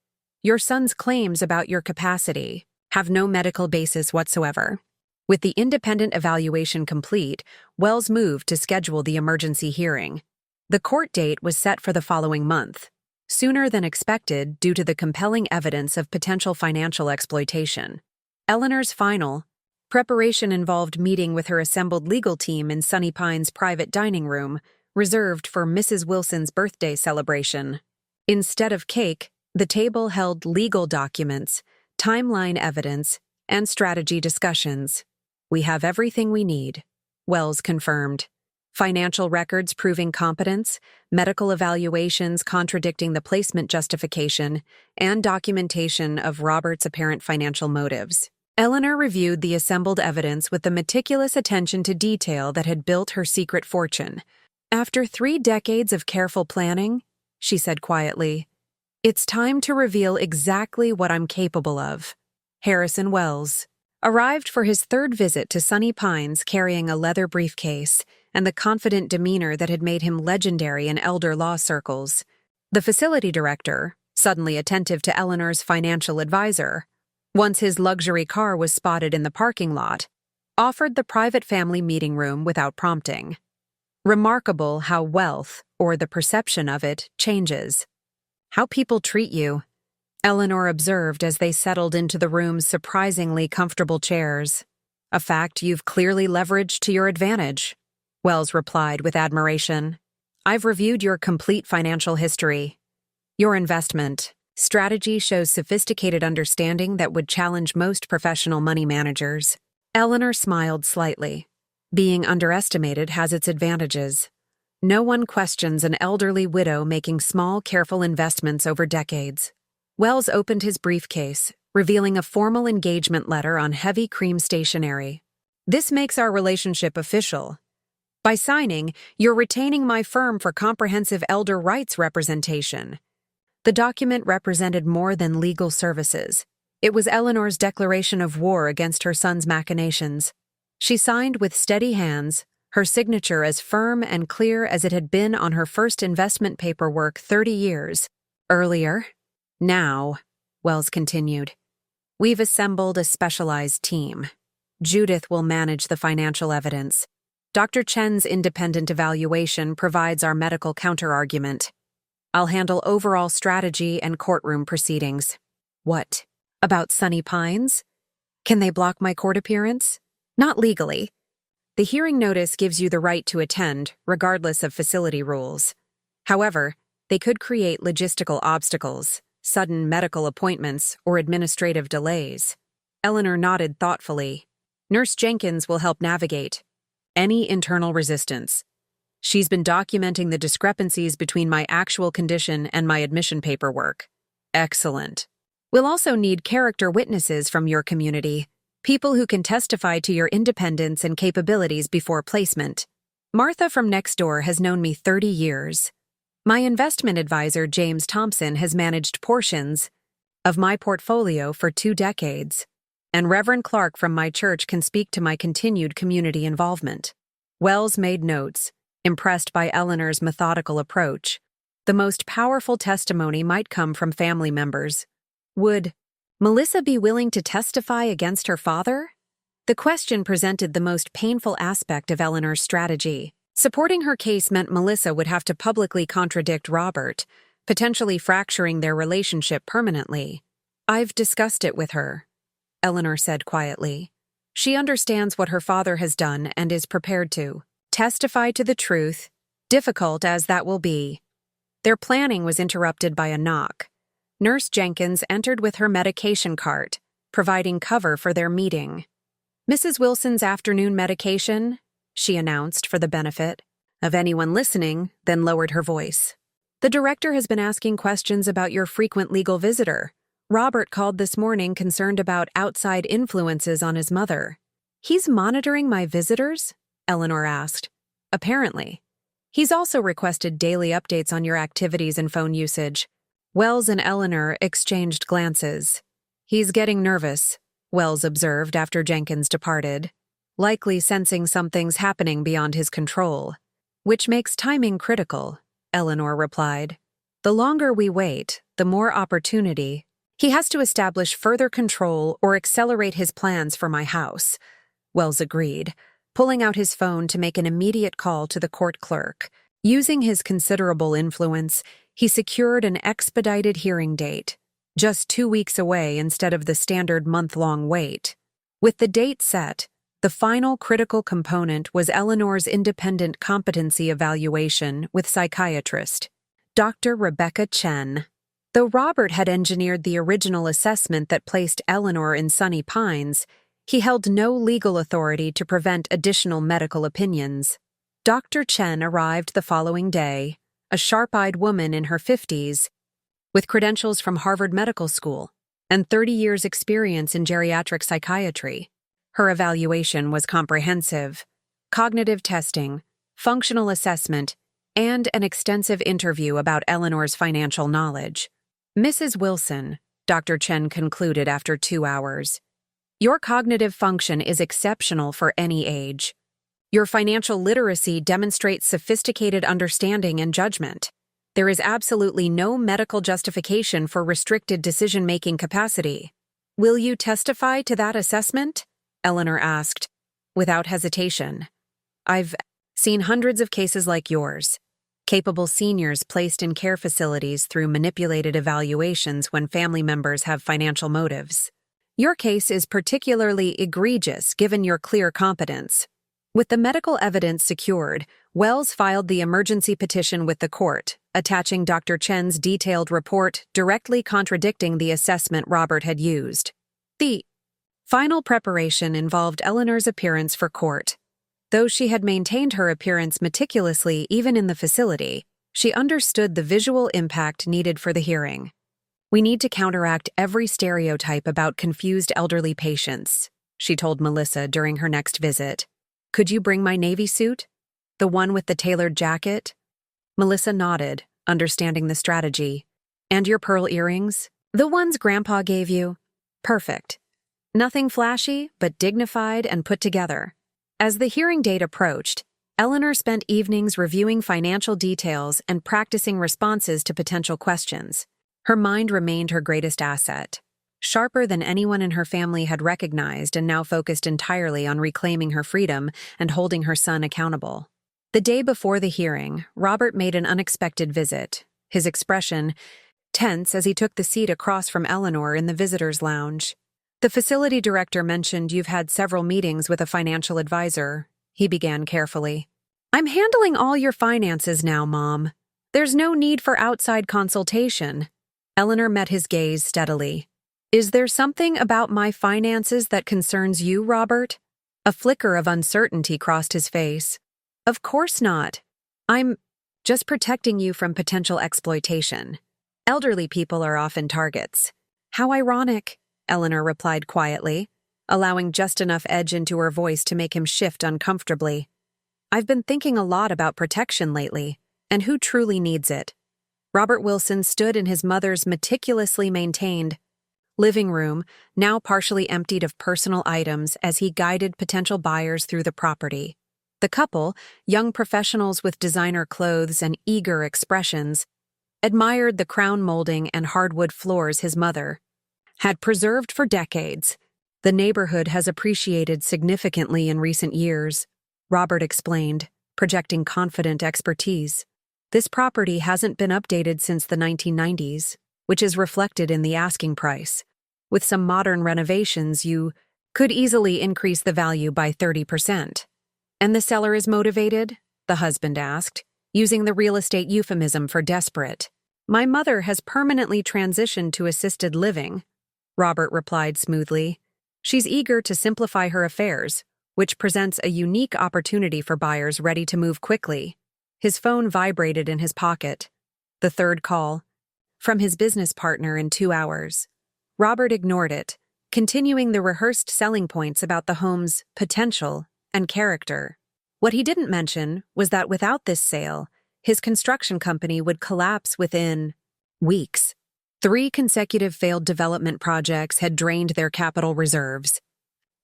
Your son's claims about your capacity have no medical basis whatsoever." With the independent evaluation complete, Wells moved to schedule the emergency hearing. The court date was set for the following month, sooner than expected due to the compelling evidence of potential financial exploitation. Eleanor's final Preparation involved meeting with her assembled legal team in Sunny Pine's private dining room, reserved for Mrs. Wilson's birthday celebration. Instead of cake, the table held legal documents, timeline evidence, and strategy discussions. "We have everything we need," Wells confirmed. Financial records proving competence, medical evaluations contradicting the placement justification, and documentation of Robert's apparent financial motives. Eleanor reviewed the assembled evidence with the meticulous attention to detail that had built her secret fortune. "After 3 decades of careful planning," she said quietly, "it's time to reveal exactly what I'm capable of." Harrison Wells arrived for his 3rd visit to Sunny Pines carrying a leather briefcase and the confident demeanor that had made him legendary in elder law circles. The facility director, suddenly attentive to Eleanor's financial advisor, once his luxury car was spotted in the parking lot, offered the private family meeting room without prompting. Remarkable how wealth, or the perception of it, changes. "How people treat you," Eleanor observed as they settled into the room's surprisingly comfortable chairs. "A fact you've clearly leveraged to your advantage," Wells replied with admiration. "I've reviewed your complete financial history. Your investment strategy shows sophisticated understanding that would challenge most professional money managers." Eleanor smiled slightly. Being underestimated has its advantages. No one questions an elderly widow making small, careful investments over decades. Wells opened his briefcase, revealing a formal engagement letter on heavy cream stationery. "This makes our relationship official. By signing, you're retaining my firm for comprehensive elder rights representation." The document represented more than legal services. It was Eleanor's declaration of war against her son's machinations. She signed with steady hands, her signature as firm and clear as it had been on her first investment paperwork 30 years earlier. "Now," Wells continued, "we've assembled a specialized team. Judith will manage the financial evidence. Dr. Chen's independent evaluation provides our medical counterargument. I'll handle overall strategy and courtroom proceedings." "What? About Sunny Pines? Can they block my court appearance?" "Not legally. The hearing notice gives you the right to attend, regardless of facility rules. However, they could create logistical obstacles, sudden medical appointments, or administrative delays." Eleanor nodded thoughtfully. "Nurse Jenkins will help navigate any internal resistance. She's been documenting the discrepancies between my actual condition and my admission paperwork." "Excellent. We'll also need character witnesses from your community, people who can testify to your independence and capabilities before placement. Martha from next door has known me 30 years. My investment advisor, James Thompson, has managed portions of my portfolio for 2 decades. And Reverend Clark from my church can speak to my continued community involvement." Wells made notes, impressed by Eleanor's methodical approach. The most powerful testimony might come from family members. Would Melissa be willing to testify against her father? The question presented the most painful aspect of Eleanor's strategy. Supporting her case meant Melissa would have to publicly contradict Robert, potentially fracturing their relationship permanently. "I've discussed it with her," Eleanor said quietly. "She understands what her father has done and is prepared to testify to the truth, difficult as that will be." Their planning was interrupted by a knock. Nurse Jenkins entered with her medication cart, providing cover for their meeting. "Mrs. Wilson's afternoon medication," she announced for the benefit of anyone listening, then lowered her voice. "The director has been asking questions about your frequent legal visitor. Robert called this morning concerned about outside influences on his mother." "He's monitoring my visitors?" Eleanor asked. "Apparently. He's also requested daily updates on your activities and phone usage." Wells and Eleanor exchanged glances. "He's getting nervous," Wells observed after Jenkins departed, "likely sensing something's happening beyond his control." "Which makes timing critical," Eleanor replied. "The longer we wait, the more opportunity. He has to establish further control or accelerate his plans for my house," Wells agreed, pulling out his phone to make an immediate call to the court clerk. Using his considerable influence, he secured an expedited hearing date, just 2 weeks away instead of the standard month-long wait. With the date set, the final critical component was Eleanor's independent competency evaluation with psychiatrist, Dr. Rebecca Chen. Though Robert had engineered the original assessment that placed Eleanor in Sunny Pines, he held no legal authority to prevent additional medical opinions. Dr. Chen arrived the following day, a sharp-eyed woman in her 50s, with credentials from Harvard Medical School and 30 years' experience in geriatric psychiatry. Her evaluation was comprehensive: cognitive testing, functional assessment, and an extensive interview about Eleanor's financial knowledge. Mrs. Wilson, Dr. Chen concluded after 2 hours, your cognitive function is exceptional for any age. Your financial literacy demonstrates sophisticated understanding and judgment. There is absolutely no medical justification for restricted decision-making capacity. Will you testify to that assessment? Eleanor asked, without hesitation. I've seen hundreds of cases like yours. Capable seniors placed in care facilities through manipulated evaluations when family members have financial motives. Your case is particularly egregious given your clear competence. With the medical evidence secured, Wells filed the emergency petition with the court, attaching Dr. Chen's detailed report directly contradicting the assessment Robert had used. The final preparation involved Eleanor's appearance for court. Though she had maintained her appearance meticulously even in the facility, she understood the visual impact needed for the hearing. We need to counteract every stereotype about confused elderly patients, she told Melissa during her next visit. Could you bring my navy suit? The one with the tailored jacket? Melissa nodded, understanding the strategy. And your pearl earrings? The ones Grandpa gave you? Perfect. Nothing flashy, but dignified and put together. As the hearing date approached, Eleanor spent evenings reviewing financial details and practicing responses to potential questions. Her mind remained her greatest asset, sharper than anyone in her family had recognized and now focused entirely on reclaiming her freedom and holding her son accountable. The day before the hearing, Robert made an unexpected visit, his expression tense as he took the seat across from Eleanor in the visitors' lounge. The facility director mentioned you've had several meetings with a financial advisor, he began carefully. I'm handling all your finances now, Mom. There's no need for outside consultation. Eleanor met his gaze steadily. Is there something about my finances that concerns you, Robert? A flicker of uncertainty crossed his face. Of course not. I'm just protecting you from potential exploitation. Elderly people are often targets. How ironic, Eleanor replied quietly, allowing just enough edge into her voice to make him shift uncomfortably. I've been thinking a lot about protection lately, and who truly needs it. Robert Wilson stood in his mother's meticulously maintained living room, now partially emptied of personal items as he guided potential buyers through the property. The couple, young professionals with designer clothes and eager expressions, admired the crown molding and hardwood floors his mother had preserved for decades. The neighborhood has appreciated significantly in recent years, Robert explained, projecting confident expertise. This property hasn't been updated since the 1990s, which is reflected in the asking price. With some modern renovations, you could easily increase the value by 30%. And the seller is motivated? The husband asked, using the real estate euphemism for desperate. My mother has permanently transitioned to assisted living, Robert replied smoothly. She's eager to simplify her affairs, which presents a unique opportunity for buyers ready to move quickly. His phone vibrated in his pocket. The third call. From his business partner in 2 hours. Robert ignored it, continuing the rehearsed selling points about the home's potential and character. What he didn't mention was that without this sale, his construction company would collapse within weeks. 3 consecutive failed development projects had drained their capital reserves.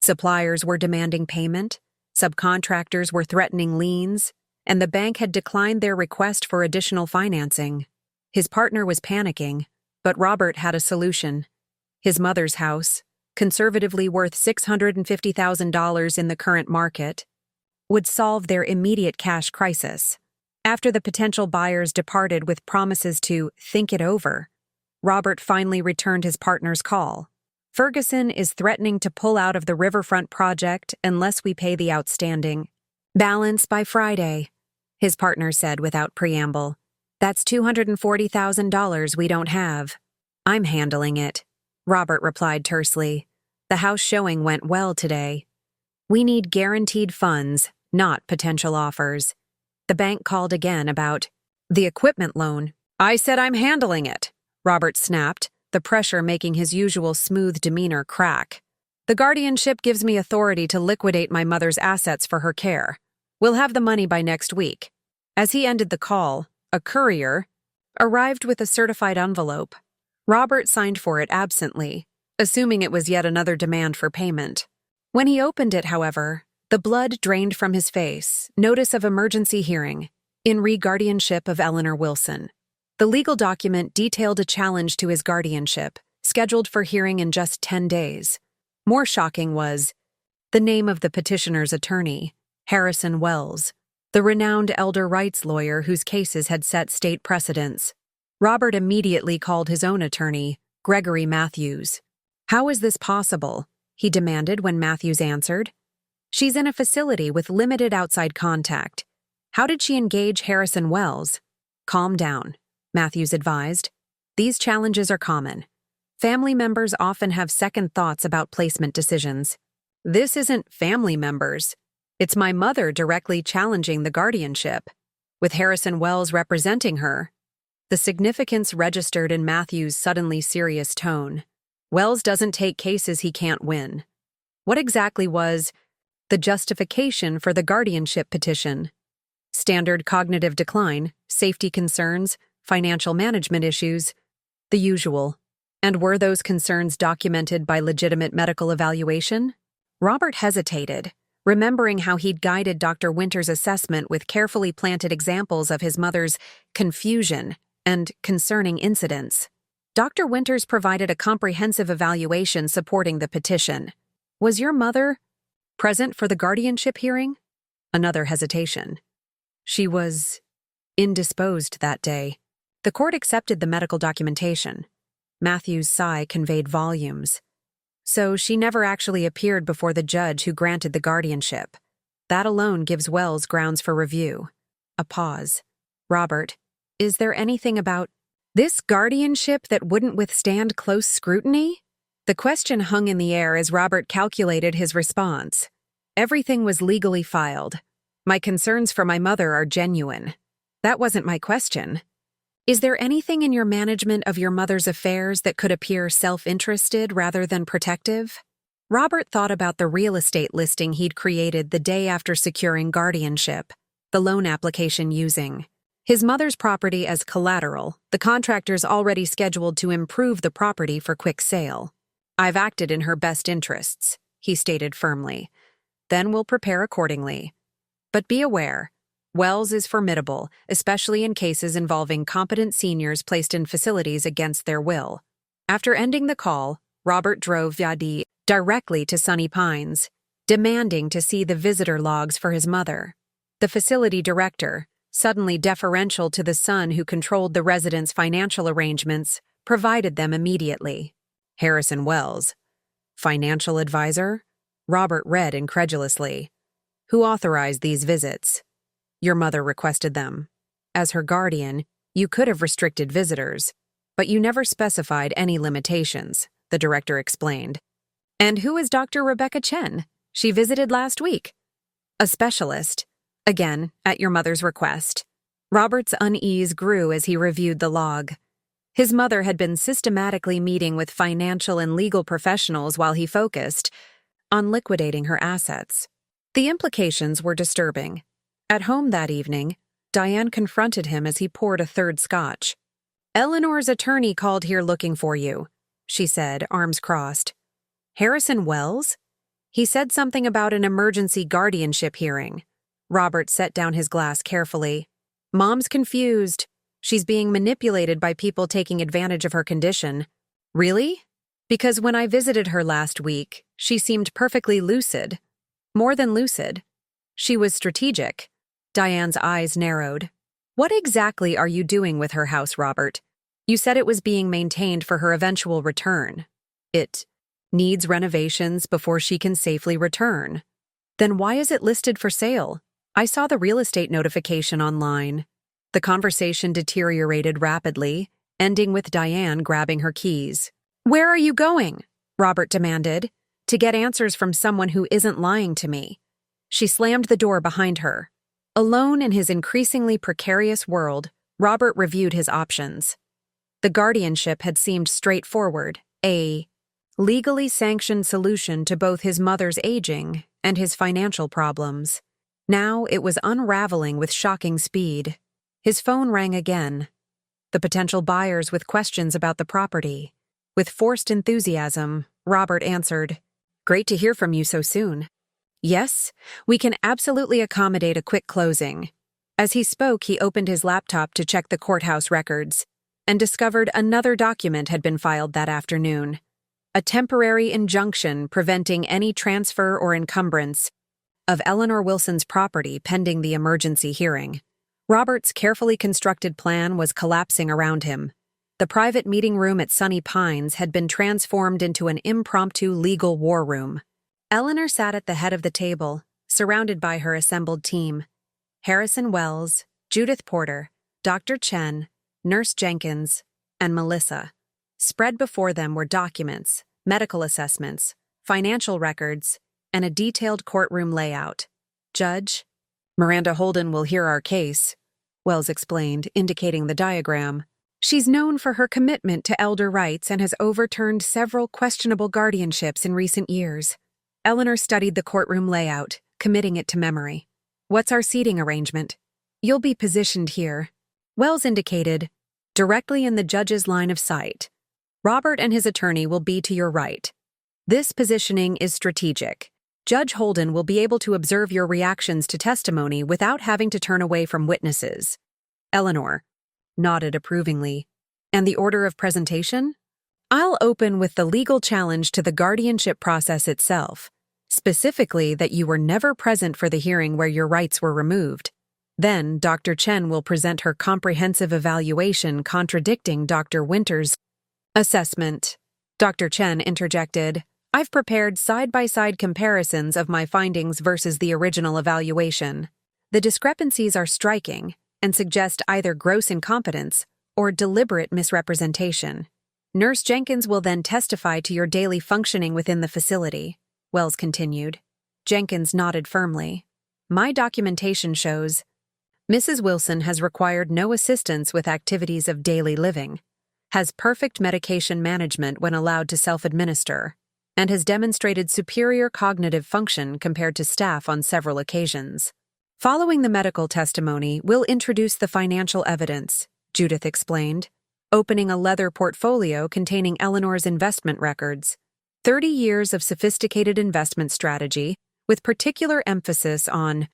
Suppliers were demanding payment, subcontractors were threatening liens, and the bank had declined their request for additional financing. His partner was panicking, but Robert had a solution. His mother's house, conservatively worth $650,000 in the current market, would solve their immediate cash crisis. After the potential buyers departed with promises to think it over, Robert finally returned his partner's call. Ferguson is threatening to pull out of the riverfront project unless we pay the outstanding balance by Friday, his partner said without preamble. That's $240,000 we don't have. I'm handling it, Robert replied tersely. The house showing went well today. We need guaranteed funds, not potential offers. The bank called again about the equipment loan. I said I'm handling it, Robert snapped, the pressure making his usual smooth demeanor crack. The guardianship gives me authority to liquidate my mother's assets for her care. We'll have the money by next week. As he ended the call, a courier arrived with a certified envelope. Robert signed for it absently, assuming it was yet another demand for payment. When he opened it, however, the blood drained from his face. Notice of emergency hearing in re-guardianship of Eleanor Wilson. The legal document detailed a challenge to his guardianship, scheduled for hearing in just 10 days. More shocking was the name of the petitioner's attorney, Harrison Wells, the renowned elder rights lawyer whose cases had set state precedents. Robert immediately called his own attorney, Gregory Matthews. How is this possible? He demanded when Matthews answered. She's in a facility with limited outside contact. How did she engage Harrison Wells? Calm down, Matthews advised. These challenges are common. Family members often have second thoughts about placement decisions. This isn't family members. It's my mother directly challenging the guardianship, with Harrison Wells representing her. The significance registered in Matthews' suddenly serious tone. Wells doesn't take cases he can't win. What exactly was the justification for the guardianship petition? Standard cognitive decline, safety concerns, financial management issues, the usual. And were those concerns documented by legitimate medical evaluation? Robert hesitated, remembering how he'd guided Dr. Winter's assessment with carefully planted examples of his mother's confusion and concerning incidents. Dr. Winters provided a comprehensive evaluation supporting the petition. Was your mother present for the guardianship hearing? Another hesitation. She was indisposed that day. The court accepted the medical documentation. Matthew's sigh conveyed volumes. So she never actually appeared before the judge who granted the guardianship. That alone gives Wells grounds for review. A pause. Robert, is there anything about this guardianship that wouldn't withstand close scrutiny? The question hung in the air as Robert calculated his response. Everything was legally filed. My concerns for my mother are genuine. That wasn't my question. Is there anything in your management of your mother's affairs that could appear self-interested rather than protective? Robert thought about the real estate listing he'd created the day after securing guardianship, the loan application using his mother's property as collateral, the contractors already scheduled to improve the property for quick sale. I've acted in her best interests, he stated firmly. Then we'll prepare accordingly. But be aware, Wells is formidable, especially in cases involving competent seniors placed in facilities against their will. After ending the call, Robert drove Vyadi directly to Sunny Pines, demanding to see the visitor logs for his mother. The facility director, suddenly deferential to the son who controlled the residents' financial arrangements, provided them immediately. Harrison Wells, financial advisor? Robert read incredulously. Who authorized these visits? Your mother requested them. As her guardian, you could have restricted visitors, but you never specified any limitations, the director explained. And who is Dr. Rebecca Chen? She visited last week. A specialist. Again, at your mother's request. Robert's unease grew as he reviewed the log. His mother had been systematically meeting with financial and legal professionals while he focused on liquidating her assets. The implications were disturbing. At home that evening, Diane confronted him as he poured a third scotch. Eleanor's attorney called here looking for you, she said, arms crossed. Harrison Wells? He said something about an emergency guardianship hearing. Robert set down his glass carefully. Mom's confused. She's being manipulated by people taking advantage of her condition. Really? Because when I visited her last week, she seemed perfectly lucid. More than lucid. She was strategic. Diane's eyes narrowed. What exactly are you doing with her house, Robert? You said it was being maintained for her eventual return. It Needs renovations before she can safely return. Then why is it listed for sale? I saw the real estate notification online. The conversation deteriorated rapidly, ending with Diane grabbing her keys. Where are you going? Robert demanded. To get answers from someone who isn't lying to me. She slammed the door behind her. Alone in his increasingly precarious world, Robert reviewed his options. The guardianship had seemed straightforward, a legally sanctioned solution to both his mother's aging and his financial problems. Now it was unraveling with shocking speed. His phone rang again. The potential buyers with questions about the property. With forced enthusiasm, Robert answered, "Great to hear from you so soon." "Yes, we can absolutely accommodate a quick closing." As he spoke, he opened his laptop to check the courthouse records and discovered another document had been filed that afternoon. A temporary injunction preventing any transfer or encumbrance of Eleanor Wilson's property pending the emergency hearing. Robert's carefully constructed plan was collapsing around him. The private meeting room at Sunny Pines had been transformed into an impromptu legal war room. Eleanor sat at the head of the table, surrounded by her assembled team. Harrison Wells, Judith Porter, Dr. Chen, Nurse Jenkins, and Melissa. Spread before them were documents, medical assessments, financial records, and a detailed courtroom layout. "Judge, Miranda Holden will hear our case," Wells explained, indicating the diagram. "She's known for her commitment to elder rights and has overturned several questionable guardianships in recent years." Eleanor studied the courtroom layout, committing it to memory. "What's our seating arrangement?" "You'll be positioned here." Wells indicated, "Directly in the judge's line of sight. Robert and his attorney will be to your right. This positioning is strategic. Judge Holden will be able to observe your reactions to testimony without having to turn away from witnesses." Eleanor nodded approvingly. "And the order of presentation?" "I'll open with the legal challenge to the guardianship process itself, specifically that you were never present for the hearing where your rights were removed. Then Dr. Chen will present her comprehensive evaluation contradicting Dr. Winter's assessment." Dr. Chen interjected, "I've prepared side-by-side comparisons of my findings versus the original evaluation. The discrepancies are striking and suggest either gross incompetence or deliberate misrepresentation. Nurse Jenkins will then testify to your daily functioning within the facility," Wells continued. Jenkins nodded firmly. "My documentation shows Mrs. Wilson has required no assistance with activities of daily living, has perfect medication management when allowed to self-administer, and has demonstrated superior cognitive function compared to staff on several occasions. Following the medical testimony, we'll introduce the financial evidence," Judith explained, opening a leather portfolio containing Eleanor's investment records. 30 years of sophisticated investment strategy, with particular emphasis on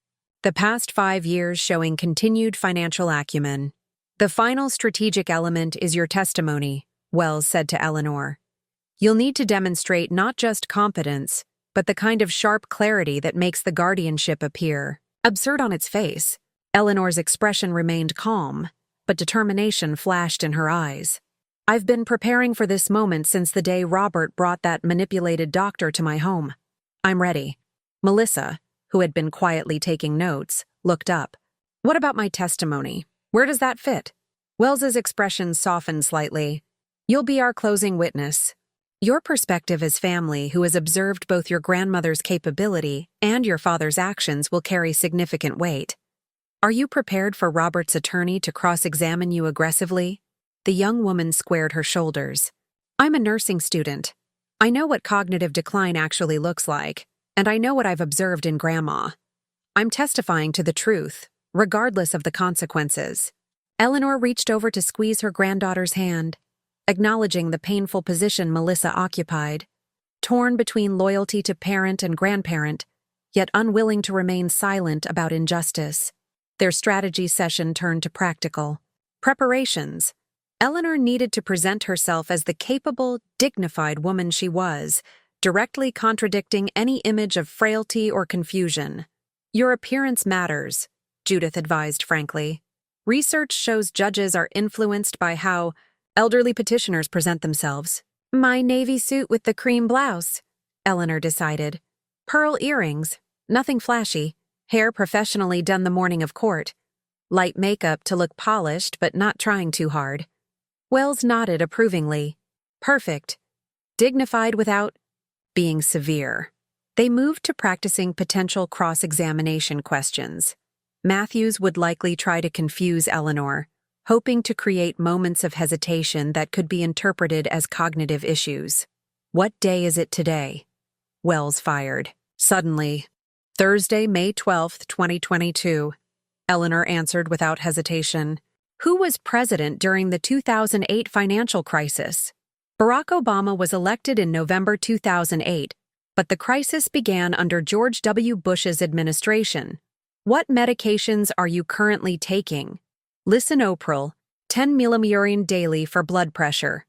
the past 5 years showing continued financial acumen. "The final strategic element is your testimony," Wells said to Eleanor. "You'll need to demonstrate not just competence, but the kind of sharp clarity that makes the guardianship appear absurd on its face." Eleanor's expression remained calm, but determination flashed in her eyes. "I've been preparing for this moment since the day Robert brought that manipulated doctor to my home. I'm ready." Melissa, who had been quietly taking notes, looked up. "What about my testimony? Where does that fit?" Wells's expression softened slightly. "You'll be our closing witness. Your perspective as family who has observed both your grandmother's capability and your father's actions will carry significant weight. Are you prepared for Robert's attorney to cross-examine you aggressively?" The young woman squared her shoulders. "I'm a nursing student. I know what cognitive decline actually looks like, and I know what I've observed in Grandma. I'm testifying to the truth, regardless of the consequences." Eleanor reached over to squeeze her granddaughter's hand, acknowledging the painful position Melissa occupied, torn between loyalty to parent and grandparent, yet unwilling to remain silent about injustice. Their strategy session turned to practical preparations. Eleanor needed to present herself as the capable, dignified woman she was, directly contradicting any image of frailty or confusion. "Your appearance matters," Judith advised frankly. "Research shows judges are influenced by how elderly petitioners present themselves. My navy suit with the cream blouse, Eleanor decided. Pearl earrings, nothing flashy, hair professionally done the morning of court. Light makeup to look polished but not trying too hard. Wells nodded approvingly. Perfect. Dignified without being severe. They moved to practicing potential cross-examination questions. Matthews would likely try to confuse Eleanor, hoping to create moments of hesitation that could be interpreted as cognitive issues. What day is it today? Wells fired. Suddenly. Thursday, May 12th, 2022. Eleanor answered without hesitation. Who was president during the 2008 financial crisis? Barack Obama was elected in November 2008, but the crisis began under George W. Bush's administration. What medications are you currently taking? Lisinopril, 10 millimurine daily for blood pressure.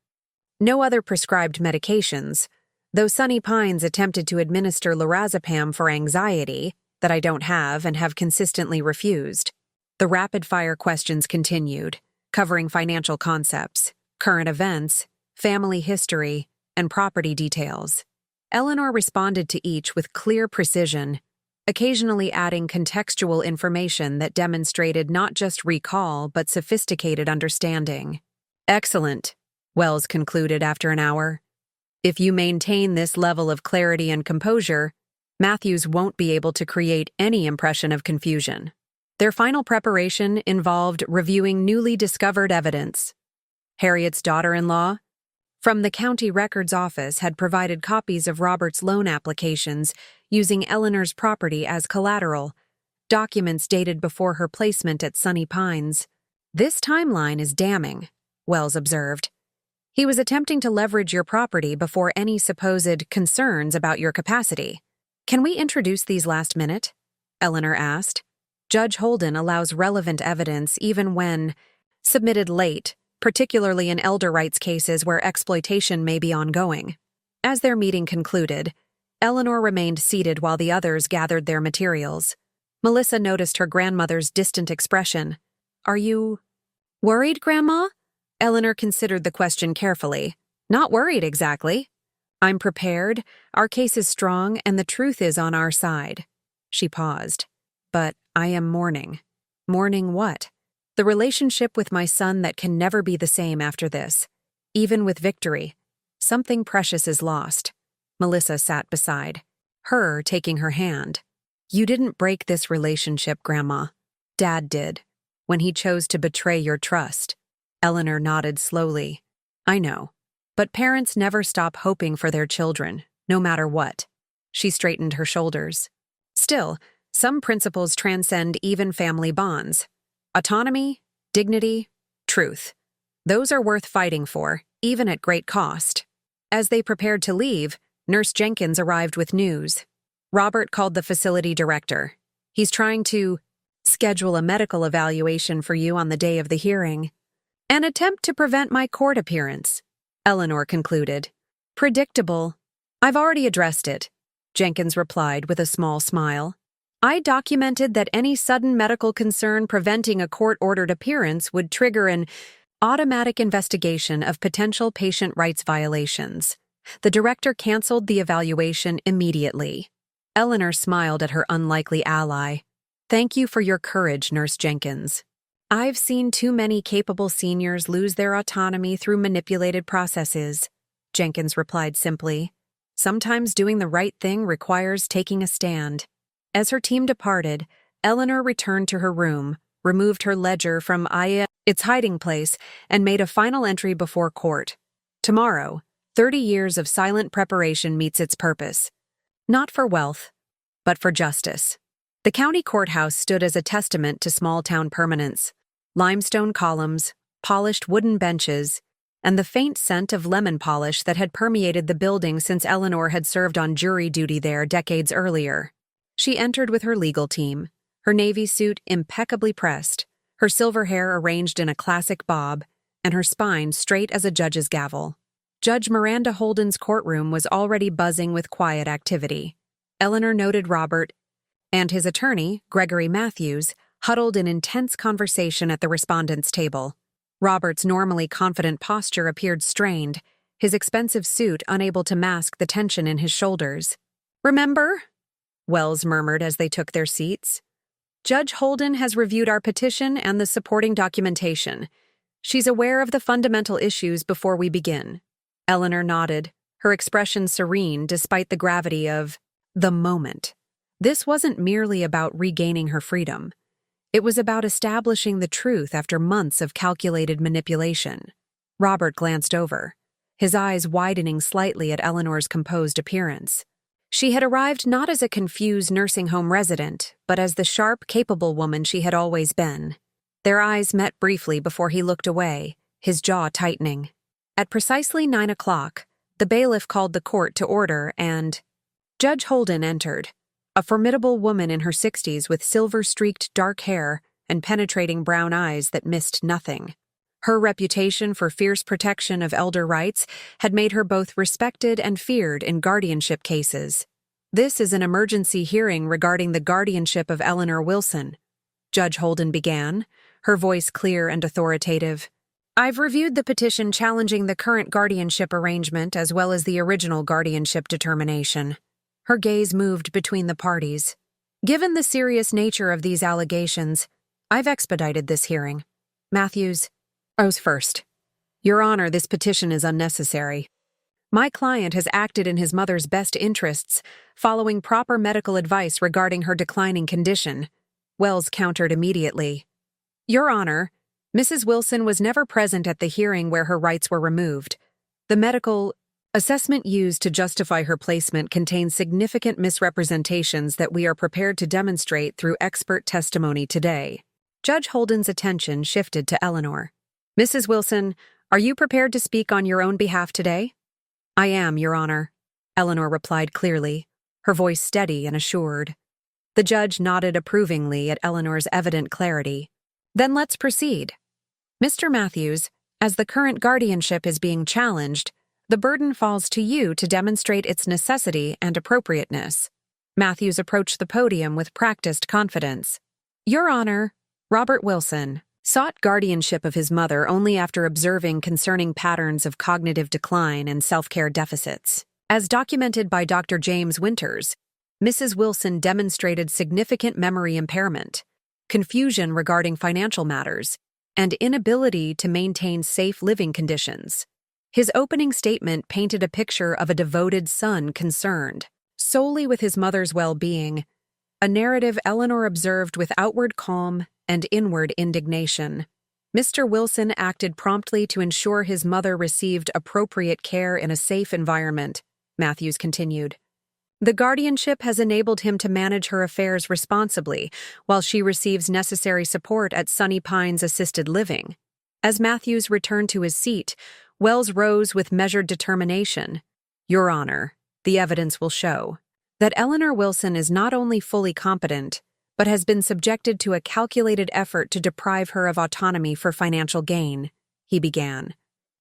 No other prescribed medications, though Sunny Pines attempted to administer lorazepam for anxiety, that I don't have and have consistently refused. The rapid-fire questions continued, covering financial concepts, current events, family history, and property details. Eleanor responded to each with clear precision, occasionally adding contextual information that demonstrated not just recall but sophisticated understanding. Excellent, Wells concluded after an hour. If you maintain this level of clarity and composure, Matthews won't be able to create any impression of confusion. Their final preparation involved reviewing newly discovered evidence. Harriet's daughter-in-law, from the county records office, had provided copies of Robert's loan applications using Eleanor's property as collateral, documents dated before her placement at Sunny Pines. This timeline is damning, Wells observed. He was attempting to leverage your property before any supposed concerns about your capacity. Can we introduce these last minute? Eleanor asked. Judge Holden allows relevant evidence even when submitted late, particularly in elder rights cases where exploitation may be ongoing. As their meeting concluded, Eleanor remained seated while the others gathered their materials. Melissa noticed her grandmother's distant expression. Are you worried, Grandma? Eleanor considered the question carefully. Not worried exactly. I'm prepared, our case is strong, and the truth is on our side. She paused. But I am mourning. Mourning what? The relationship with my son that can never be the same after this. Even with victory, something precious is lost. Melissa sat beside her, taking her hand. You didn't break this relationship, Grandma. Dad did, when he chose to betray your trust. Eleanor nodded slowly. I know. But parents never stop hoping for their children, no matter what. She straightened her shoulders. Still, some principles transcend even family bonds. Autonomy, dignity, truth. Those are worth fighting for, even at great cost. As they prepared to leave, Nurse Jenkins arrived with news. Robert called the facility director. He's trying to schedule a medical evaluation for you on the day of the hearing. An attempt to prevent my court appearance, Eleanor concluded. Predictable. I've already addressed it, Jenkins replied with a small smile. I documented that any sudden medical concern preventing a court-ordered appearance would trigger an automatic investigation of potential patient rights violations. The director canceled the evaluation immediately. Eleanor smiled at her unlikely ally. Thank you for your courage, Nurse Jenkins. I've seen too many capable seniors lose their autonomy through manipulated processes, Jenkins replied simply. Sometimes doing the right thing requires taking a stand. As her team departed, Eleanor returned to her room, removed her ledger from its hiding place, and made a final entry before court. Tomorrow, 30 years of silent preparation meets its purpose. Not for wealth, but for justice. The county courthouse stood as a testament to small-town permanence. Limestone columns, polished wooden benches, and the faint scent of lemon polish that had permeated the building since Eleanor had served on jury duty there decades earlier. She entered with her legal team, her navy suit impeccably pressed, her silver hair arranged in a classic bob, and her spine straight as a judge's gavel. Judge Miranda Holden's courtroom was already buzzing with quiet activity. Eleanor noted Robert and his attorney, Gregory Matthews, huddled in intense conversation at the respondents' table. Robert's normally confident posture appeared strained, his expensive suit unable to mask the tension in his shoulders. "Remember?" Wells murmured as they took their seats. "Judge Holden has reviewed our petition and the supporting documentation. She's aware of the fundamental issues before we begin." Eleanor nodded, her expression serene despite the gravity of the moment. This wasn't merely about regaining her freedom. It was about establishing the truth after months of calculated manipulation. Robert glanced over, his eyes widening slightly at Eleanor's composed appearance. She had arrived not as a confused nursing home resident, but as the sharp, capable woman she had always been. Their eyes met briefly before he looked away, his jaw tightening. At precisely 9 o'clock, the bailiff called the court to order and Judge Holden entered, a formidable woman in her 60s with silver-streaked dark hair and penetrating brown eyes that missed nothing. Her reputation for fierce protection of elder rights had made her both respected and feared in guardianship cases. "This is an emergency hearing regarding the guardianship of Eleanor Wilson," Judge Holden began, her voice clear and authoritative. "I've reviewed the petition challenging the current guardianship arrangement as well as the original guardianship determination." Her gaze moved between the parties. "Given the serious nature of these allegations, I've expedited this hearing. Matthews, O's first. Your Honor, this petition is unnecessary. My client has acted in his mother's best interests, following proper medical advice regarding her declining condition." Wells countered immediately. "Your Honor, Mrs. Wilson was never present at the hearing where her rights were removed. The medical assessment used to justify her placement contains significant misrepresentations that we are prepared to demonstrate through expert testimony today." Judge Holden's attention shifted to Eleanor. "Mrs. Wilson, are you prepared to speak on your own behalf today?" "I am, Your Honor," Eleanor replied clearly, her voice steady and assured. The judge nodded approvingly at Eleanor's evident clarity. "Then let's proceed. Mr. Matthews, as the current guardianship is being challenged, the burden falls to you to demonstrate its necessity and appropriateness." Matthews approached the podium with practiced confidence. "Your Honor, Robert Wilson sought guardianship of his mother only after observing concerning patterns of cognitive decline and self-care deficits. As documented by Dr. James Winters, Mrs. Wilson demonstrated significant memory impairment, confusion regarding financial matters, and inability to maintain safe living conditions. His opening statement painted a picture of a devoted son concerned solely with his mother's well-being, a narrative Eleanor observed with outward calm and inward indignation. Mr. Wilson acted promptly to ensure his mother received appropriate care in a safe environment, Matthews continued. The guardianship has enabled him to manage her affairs responsibly while she receives necessary support at Sunny Pines Assisted Living. As Matthews returned to his seat, Wells rose with measured determination. "Your Honor, the evidence will show that Eleanor Wilson is not only fully competent, but has been subjected to a calculated effort to deprive her of autonomy for financial gain," he began.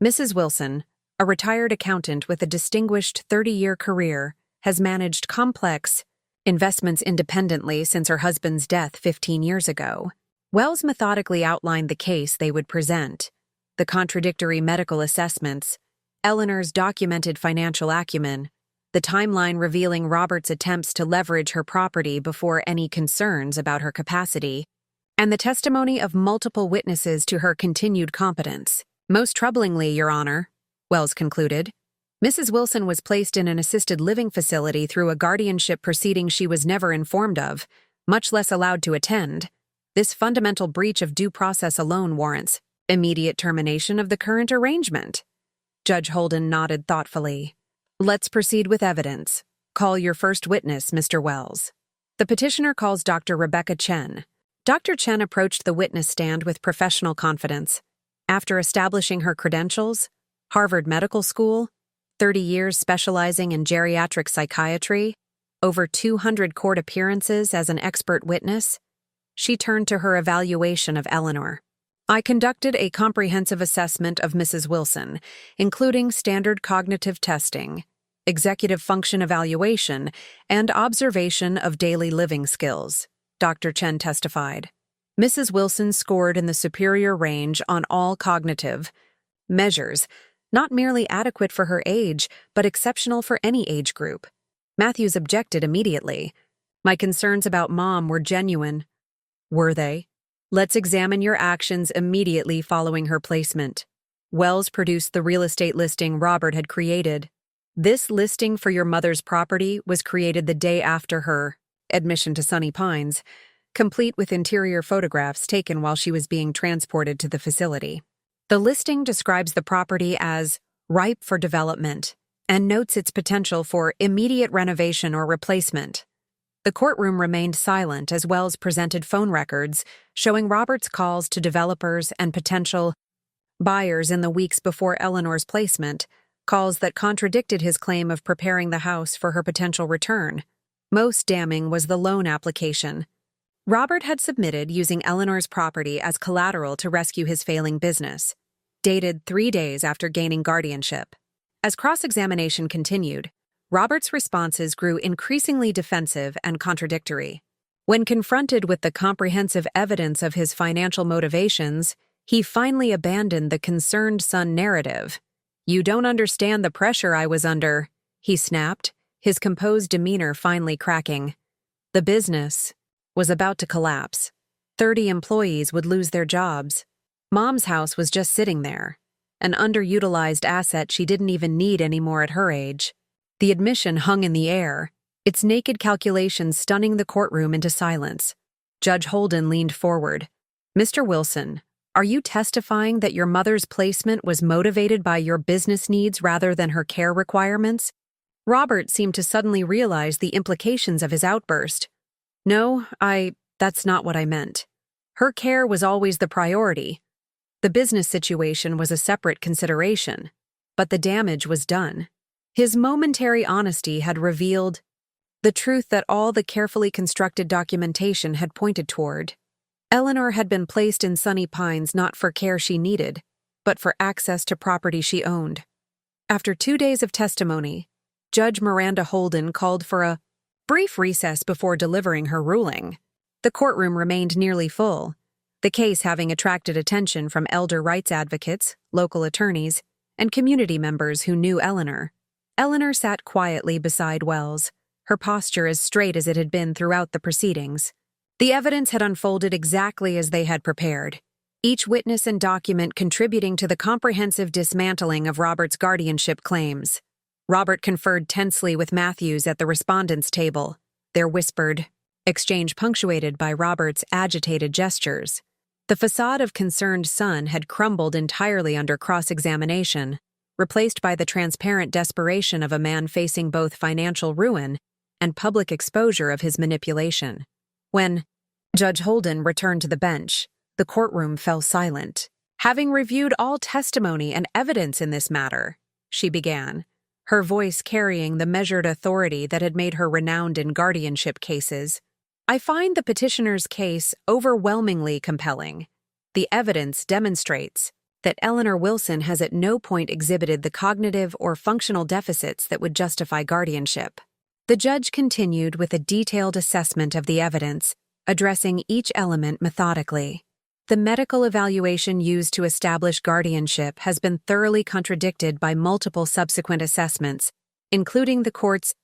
"Mrs. Wilson, a retired accountant with a distinguished 30-year career, has managed complex investments independently since her husband's death 15 years ago." Wells methodically outlined the case they would present: the contradictory medical assessments, Eleanor's documented financial acumen, the timeline revealing Robert's attempts to leverage her property before any concerns about her capacity, and the testimony of multiple witnesses to her continued competence. "Most troublingly, Your Honor," Wells concluded, "Mrs. Wilson was placed in an assisted living facility through a guardianship proceeding she was never informed of, much less allowed to attend. This fundamental breach of due process alone warrants immediate termination of the current arrangement." Judge Holden nodded thoughtfully. "Let's proceed with evidence. Call your first witness, Mr. Wells." The petitioner calls Dr. Rebecca Chen. Dr. Chen approached the witness stand with professional confidence. After establishing her credentials, Harvard Medical School, 30 years specializing in geriatric psychiatry, over 200 court appearances as an expert witness, she turned to her evaluation of Eleanor. "I conducted a comprehensive assessment of Mrs. Wilson, including standard cognitive testing, executive function evaluation, and observation of daily living skills," Dr. Chen testified. "Mrs. Wilson scored in the superior range on all cognitive measures, Not merely adequate for her age, but exceptional for any age group. Matthews objected immediately. My concerns about Mom were genuine. Were they? Let's examine your actions immediately following her placement. Wells produced the real estate listing Robert had created. This listing for your mother's property was created the day after her admission to Sunny Pines, complete with interior photographs taken while she was being transported to the facility. The listing describes the property as ripe for development and notes its potential for immediate renovation or replacement. The courtroom remained silent as Wells presented phone records showing Robert's calls to developers and potential buyers in the weeks before Eleanor's placement, calls that contradicted his claim of preparing the house for her potential return. Most damning was the loan application. Robert had submitted using Eleanor's property as collateral to rescue his failing business, dated 3 days after gaining guardianship. As cross-examination continued, Robert's responses grew increasingly defensive and contradictory. When confronted with the comprehensive evidence of his financial motivations, he finally abandoned the concerned son narrative. "You don't understand the pressure I was under," he snapped, his composed demeanor finally cracking. The business was about to collapse. 30 employees would lose their jobs. Mom's house was just sitting there, an underutilized asset she didn't even need anymore at her age. The admission hung in the air, its naked calculations stunning the courtroom into silence. Judge Holden leaned forward. "Mr. Wilson, are you testifying that your mother's placement was motivated by your business needs rather than her care requirements?" Robert seemed to suddenly realize the implications of his outburst. "No, that's not what I meant. Her care was always the priority. The business situation was a separate consideration, but the damage was done." His momentary honesty had revealed the truth that all the carefully constructed documentation had pointed toward. Eleanor had been placed in Sunny Pines not for care she needed, but for access to property she owned. After 2 days of testimony, Judge Miranda Holden called for a brief recess before delivering her ruling. The courtroom remained nearly full, the case having attracted attention from elder rights advocates, local attorneys, and community members who knew Eleanor. Eleanor sat quietly beside Wells, her posture as straight as it had been throughout the proceedings. The evidence had unfolded exactly as they had prepared, each witness and document contributing to the comprehensive dismantling of Robert's guardianship claims. Robert conferred tensely with Matthews at the respondents' table, their whispered exchange punctuated by Robert's agitated gestures. The facade of concerned son had crumbled entirely under cross-examination, replaced by the transparent desperation of a man facing both financial ruin and public exposure of his manipulation. When Judge Holden returned to the bench, the courtroom fell silent. "Having reviewed all testimony and evidence in this matter," she began, her voice carrying the measured authority that had made her renowned in guardianship cases, "I find the petitioner's case overwhelmingly compelling. The evidence demonstrates that Eleanor Wilson has at no point exhibited the cognitive or functional deficits that would justify guardianship." The judge continued with a detailed assessment of the evidence, addressing each element methodically. The medical evaluation used to establish guardianship has been thoroughly contradicted by multiple subsequent assessments, including the court's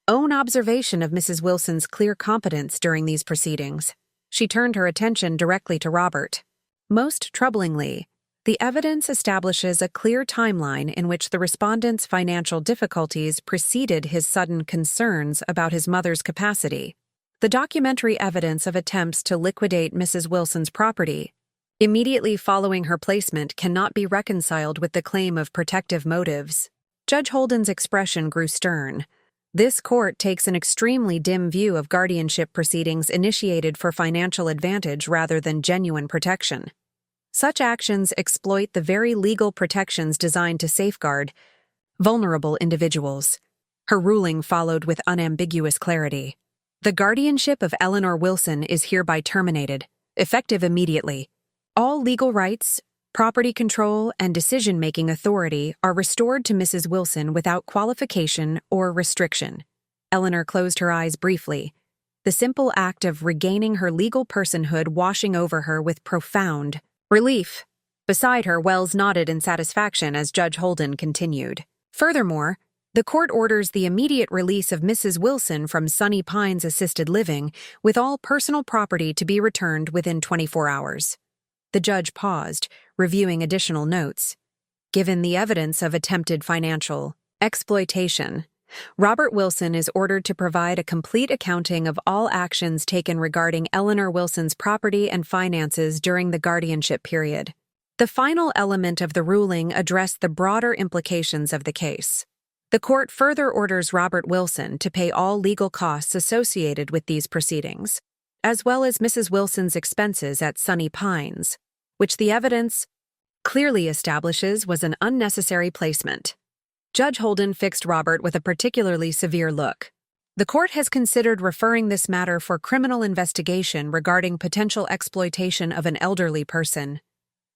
own observation of Mrs. Wilson's clear competence during these proceedings. She turned her attention directly to Robert. Most troublingly, the evidence establishes a clear timeline in which the respondent's financial difficulties preceded his sudden concerns about his mother's capacity. The documentary evidence of attempts to liquidate Mrs. Wilson's property immediately following her placement cannot be reconciled with the claim of protective motives. Judge Holden's expression grew stern. "This court takes an extremely dim view of guardianship proceedings initiated for financial advantage rather than genuine protection. Such actions exploit the very legal protections designed to safeguard vulnerable individuals." Her ruling followed with unambiguous clarity. "The guardianship of Eleanor Wilson is hereby terminated, effective immediately. All legal rights, property control, and decision-making authority are restored to Mrs. Wilson without qualification or restriction." Eleanor closed her eyes briefly, the simple act of regaining her legal personhood washing over her with profound relief. Beside her, Wells nodded in satisfaction as Judge Holden continued. Furthermore, the court orders the immediate release of Mrs. Wilson from Sunny Pines Assisted Living, with all personal property to be returned within 24 hours. The judge paused, reviewing additional notes. Given the evidence of attempted financial exploitation, Robert Wilson is ordered to provide a complete accounting of all actions taken regarding Eleanor Wilson's property and finances during the guardianship period. The final element of the ruling addressed the broader implications of the case. The court further orders Robert Wilson to pay all legal costs associated with these proceedings, as well as Mrs. Wilson's expenses at Sunny Pines, which the evidence clearly establishes was an unnecessary placement. Judge Holden fixed Robert with a particularly severe look. The court has considered referring this matter for criminal investigation regarding potential exploitation of an elderly person.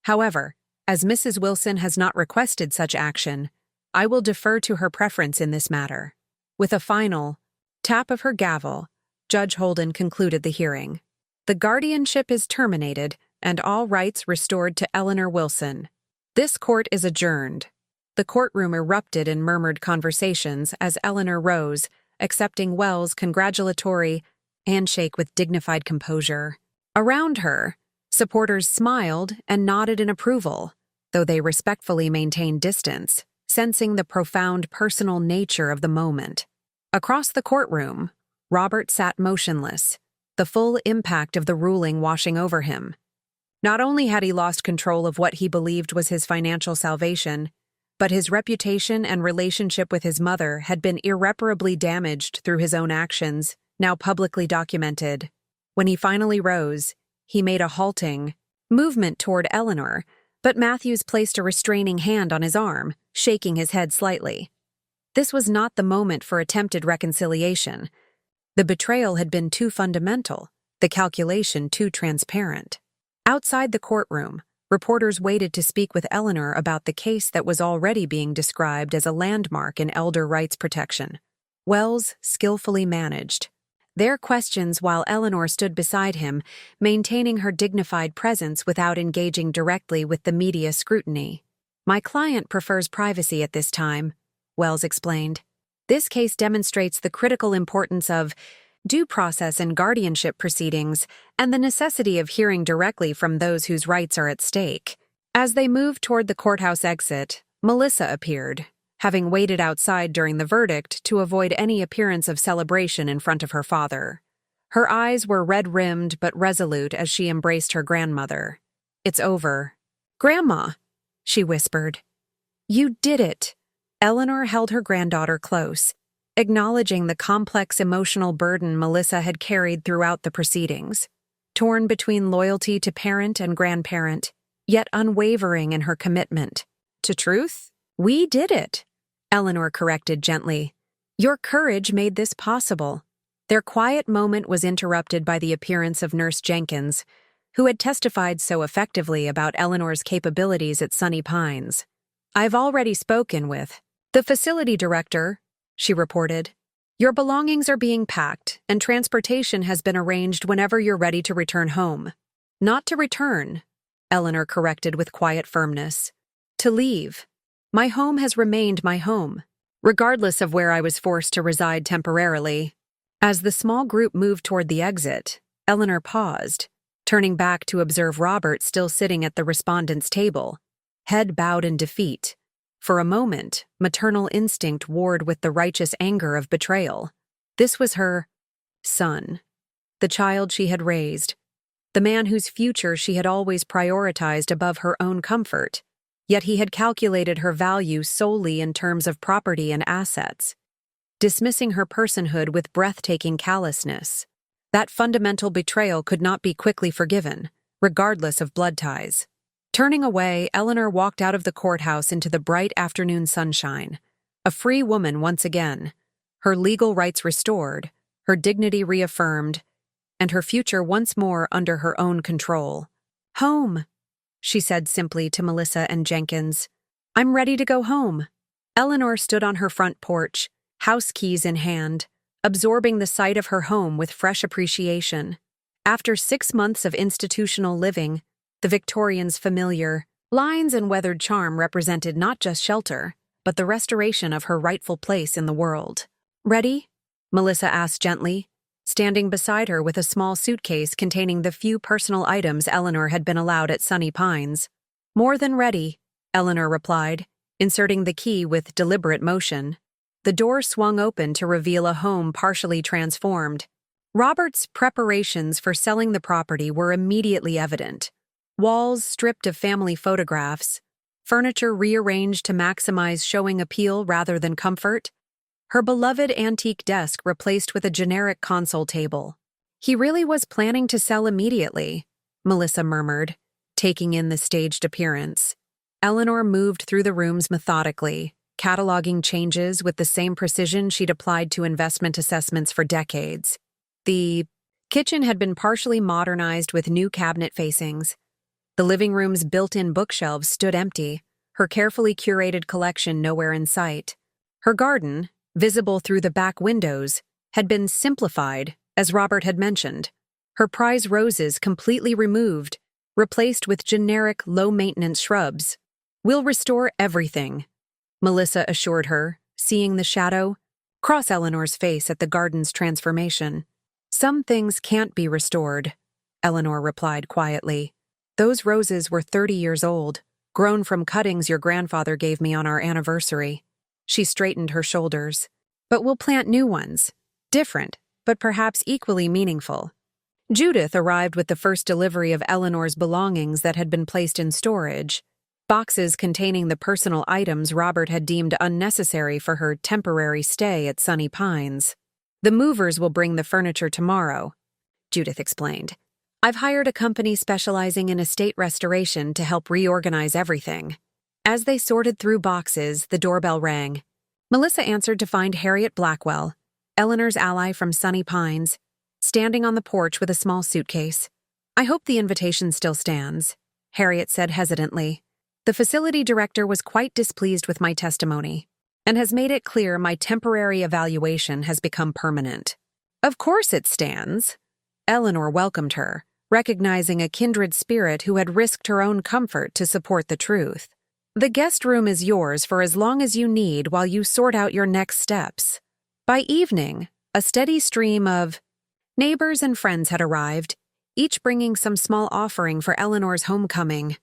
However, as Mrs. Wilson has not requested such action, I will defer to her preference in this matter. With a final tap of her gavel, Judge Holden concluded the hearing. The guardianship is terminated and all rights restored to Eleanor Wilson. This court is adjourned. The courtroom erupted in murmured conversations as Eleanor rose, accepting Wells' congratulatory handshake with dignified composure. Around her, supporters smiled and nodded in approval, though they respectfully maintained distance, sensing the profound personal nature of the moment. Across the courtroom, Robert sat motionless, the full impact of the ruling washing over him. Not only had he lost control of what he believed was his financial salvation, but his reputation and relationship with his mother had been irreparably damaged through his own actions, now publicly documented. When he finally rose, he made a halting movement toward Eleanor, but Matthews placed a restraining hand on his arm, shaking his head slightly. This was not the moment for attempted reconciliation. The betrayal had been too fundamental, the calculation too transparent. Outside the courtroom, reporters waited to speak with Eleanor about the case that was already being described as a landmark in elder rights protection. Wells skillfully managed their questions while Eleanor stood beside him, maintaining her dignified presence without engaging directly with the media scrutiny. "My client prefers privacy at this time," Wells explained. "This case demonstrates the critical importance of due process and guardianship proceedings and the necessity of hearing directly from those whose rights are at stake." As they moved toward the courthouse exit, Melissa appeared, having waited outside during the verdict to avoid any appearance of celebration in front of her father. Her eyes were red-rimmed but resolute as she embraced her grandmother. "It's over." "Grandma," she whispered. "You did it." Eleanor held her granddaughter close, acknowledging the complex emotional burden Melissa had carried throughout the proceedings. Torn between loyalty to parent and grandparent, yet unwavering in her commitment to truth. "We did it," Eleanor corrected gently. "Your courage made this possible." Their quiet moment was interrupted by the appearance of Nurse Jenkins, who had testified so effectively about Eleanor's capabilities at Sunny Pines. "I've already spoken with the facility director," she reported. "Your belongings are being packed, and transportation has been arranged whenever you're ready to return home." "Not to return," Eleanor corrected with quiet firmness. "To leave. My home has remained my home, regardless of where I was forced to reside temporarily." As the small group moved toward the exit, Eleanor paused, turning back to observe Robert still sitting at the respondents' table, head bowed in defeat. For a moment, maternal instinct warred with the righteous anger of betrayal. This was her son, the child she had raised, the man whose future she had always prioritized above her own comfort. Yet he had calculated her value solely in terms of property and assets, dismissing her personhood with breathtaking callousness. That fundamental betrayal could not be quickly forgiven, regardless of blood ties. Turning away, Eleanor walked out of the courthouse into the bright afternoon sunshine, a free woman once again, her legal rights restored, her dignity reaffirmed, and her future once more under her own control. "Home," she said simply to Melissa and Jenkins. "I'm ready to go home." Eleanor stood on her front porch, house keys in hand, absorbing the sight of her home with fresh appreciation. After 6 months of institutional living, the Victorian's familiar, Lines and weathered charm represented not just shelter, but the restoration of her rightful place in the world. "Ready?" Melissa asked gently, standing beside her with a small suitcase containing the few personal items Eleanor had been allowed at Sunny Pines. "More than ready," Eleanor replied, inserting the key with deliberate motion. The door swung open to reveal a home partially transformed. Robert's preparations for selling the property were immediately evident. Walls stripped of family photographs, furniture rearranged to maximize showing appeal rather than comfort, her beloved antique desk replaced with a generic console table. "He really was planning to sell immediately," Melissa murmured, taking in the staged appearance. Eleanor moved through the rooms methodically, cataloging changes with the same precision she'd applied to investment assessments for decades. The kitchen had been partially modernized with new cabinet facings. The living room's built-in bookshelves stood empty, her carefully curated collection nowhere in sight. Her garden, visible through the back windows, had been simplified, as Robert had mentioned. Her prize roses completely removed, replaced with generic low-maintenance shrubs. "We'll restore everything," Melissa assured her, seeing the shadow cross Eleanor's face at the garden's transformation. "Some things can't be restored," Eleanor replied quietly. "Those roses were 30 years old, grown from cuttings your grandfather gave me on our anniversary." She straightened her shoulders. "But we'll plant new ones. Different, but perhaps equally meaningful." Judith arrived with the first delivery of Eleanor's belongings that had been placed in storage, boxes containing the personal items Robert had deemed unnecessary for her temporary stay at Sunny Pines. "The movers will bring the furniture tomorrow," Judith explained. "I've hired a company specializing in estate restoration to help reorganize everything." As they sorted through boxes, the doorbell rang. Melissa answered to find Harriet Blackwell, Eleanor's ally from Sunny Pines, standing on the porch with a small suitcase. "I hope the invitation still stands," Harriet said hesitantly. "The facility director was quite displeased with my testimony and has made it clear my temporary evaluation has become permanent." "Of course it stands." Eleanor welcomed her, recognizing a kindred spirit who had risked her own comfort to support the truth. "The guest room is yours for as long as you need while you sort out your next steps." By evening, a steady stream of neighbors and friends had arrived, each bringing some small offering for Eleanor's homecoming.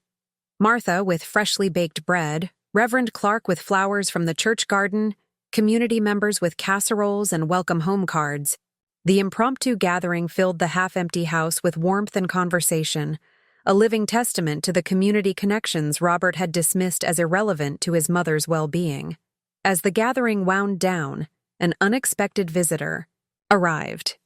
Martha with freshly baked bread, Reverend Clark with flowers from the church garden, community members with casseroles and welcome home cards. The impromptu gathering filled the half-empty house with warmth and conversation, a living testament to the community connections Robert had dismissed as irrelevant to his mother's well-being. As the gathering wound down, an unexpected visitor arrived.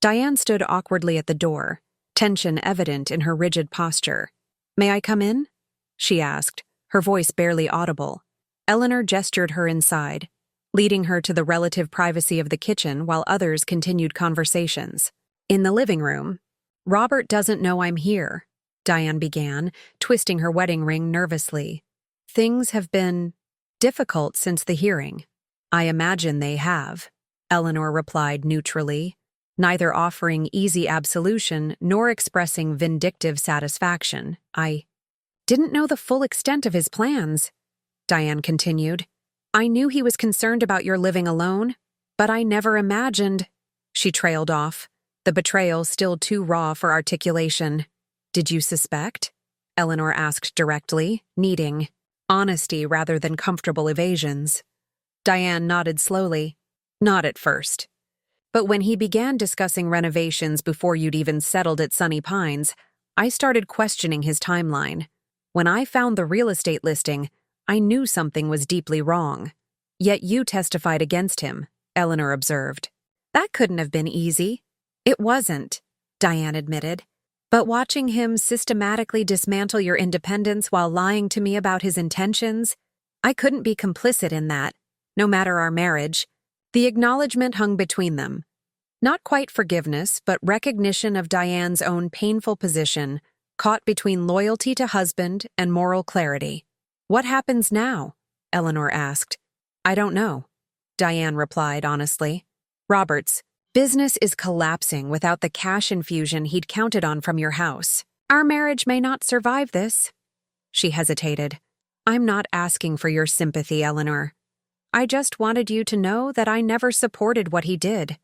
Diane stood awkwardly at the door, tension evident in her rigid posture. "May I come in?" she asked, her voice barely audible. Eleanor gestured her inside, leading her to the relative privacy of the kitchen while others continued conversations. In the living room, "Robert doesn't know I'm here," Diane began, twisting her wedding ring nervously. "Things have been difficult since the hearing." "I imagine they have," Eleanor replied neutrally, neither offering easy absolution nor expressing vindictive satisfaction. "I didn't know the full extent of his plans," Diane continued. "I knew he was concerned about your living alone, but I never imagined—" She trailed off, the betrayal still too raw for articulation. "Did you suspect?" Eleanor asked directly, needing honesty rather than comfortable evasions. Diane nodded slowly. "Not at first. But when he began discussing renovations before you'd even settled at Sunny Pines, I started questioning his timeline. When I found the real estate listing, I knew something was deeply wrong. Yet you testified against him," Eleanor observed. "That couldn't have been easy." "It wasn't," Diane admitted. "But watching him systematically dismantle your independence while lying to me about his intentions, I couldn't be complicit in that, no matter our marriage." The acknowledgement hung between them. Not quite forgiveness, but recognition of Diane's own painful position, caught between loyalty to husband and moral clarity. "What happens now?" Eleanor asked. "I don't know," Diane replied honestly. "Robert's business is collapsing without the cash infusion he'd counted on from your house. Our marriage may not survive this." She hesitated. "I'm not asking for your sympathy, Eleanor. I just wanted you to know that I never supported what he did,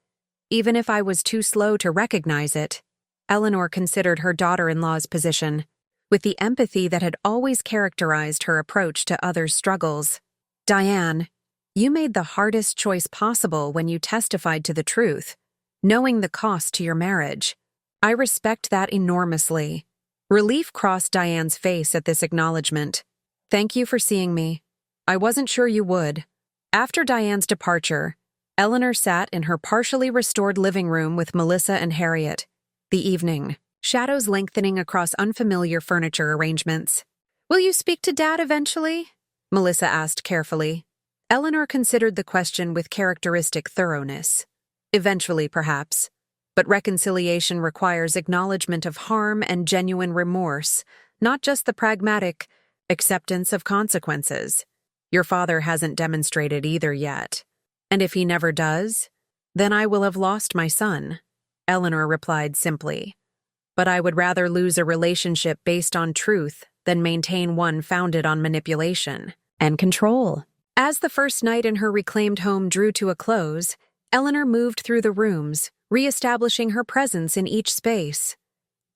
even if I was too slow to recognize it." Eleanor considered her daughter-in-law's position, with the empathy that had always characterized her approach to others' struggles. "Diane, you made the hardest choice possible when you testified to the truth, knowing the cost to your marriage. I respect that enormously." Relief crossed Diane's face at this acknowledgement. "Thank you for seeing me. I wasn't sure you would." After Diane's departure, Eleanor sat in her partially restored living room with Melissa and Harriet. The evening, shadows lengthening across unfamiliar furniture arrangements. "Will you speak to Dad eventually?" Melissa asked carefully. Eleanor considered the question with characteristic thoroughness. Eventually, perhaps. But reconciliation requires acknowledgement of harm and genuine remorse, not just the pragmatic acceptance of consequences. Your father hasn't demonstrated either yet. And if he never does, then I will have lost my son, Eleanor replied simply. But I would rather lose a relationship based on truth than maintain one founded on manipulation and control. As the first night in her reclaimed home drew to a close, Eleanor moved through the rooms, reestablishing her presence in each space.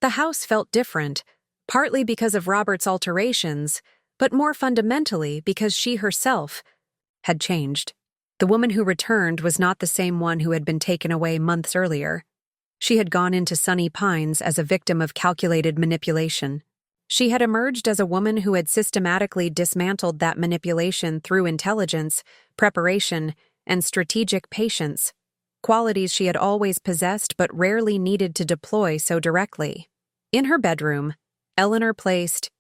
The house felt different, partly because of Robert's alterations, but more fundamentally because she herself had changed. The woman who returned was not the same one who had been taken away months earlier. She had gone into Sunny Pines as a victim of calculated manipulation. She had emerged as a woman who had systematically dismantled that manipulation through intelligence, preparation, and strategic patience, qualities she had always possessed but rarely needed to deploy so directly. In her bedroom, Eleanor placed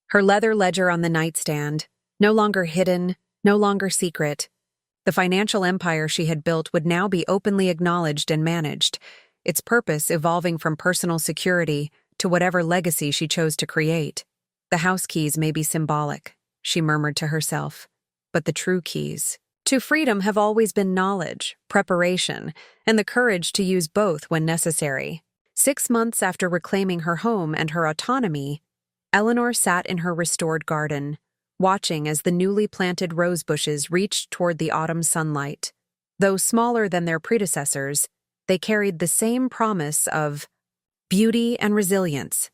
her leather ledger on the nightstand, no longer hidden, no longer secret. The financial empire she had built would now be openly acknowledged and managed, its purpose evolving from personal security to whatever legacy she chose to create. "The house keys may be symbolic," she murmured to herself, "but the true keys to freedom have always been knowledge, preparation, and the courage to use both when necessary." 6 months after reclaiming her home and her autonomy, Eleanor sat in her restored garden, watching as the newly planted rose bushes reached toward the autumn sunlight. Though smaller than their predecessors, they carried the same promise of beauty and resilience,